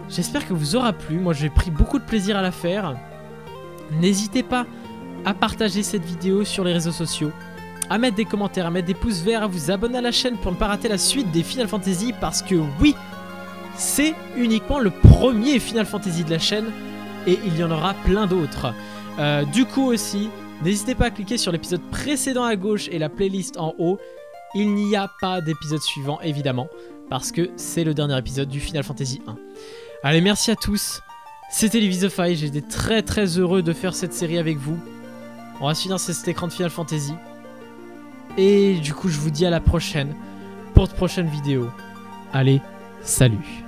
J'espère que vous aura plu. Moi, j'ai pris beaucoup de plaisir à la faire. N'hésitez pas à partager cette vidéo sur les réseaux sociaux, à mettre des commentaires, à mettre des pouces verts, à vous abonner à la chaîne pour ne pas rater la suite des Final Fantasy, parce que oui, c'est uniquement le premier Final Fantasy de la chaîne et il y en aura plein d'autres. Du coup aussi, n'hésitez pas à cliquer sur l'épisode précédent à gauche et la playlist en haut. Il n'y a pas d'épisode suivant évidemment, parce que c'est le dernier épisode du Final Fantasy 1. Allez, merci à tous. C'était Leavisify, j'étais très heureux de faire cette série avec vous. On va se finir cet écran de Final Fantasy. Et du coup, je vous dis à la prochaine pour de prochaines vidéos. Allez, salut.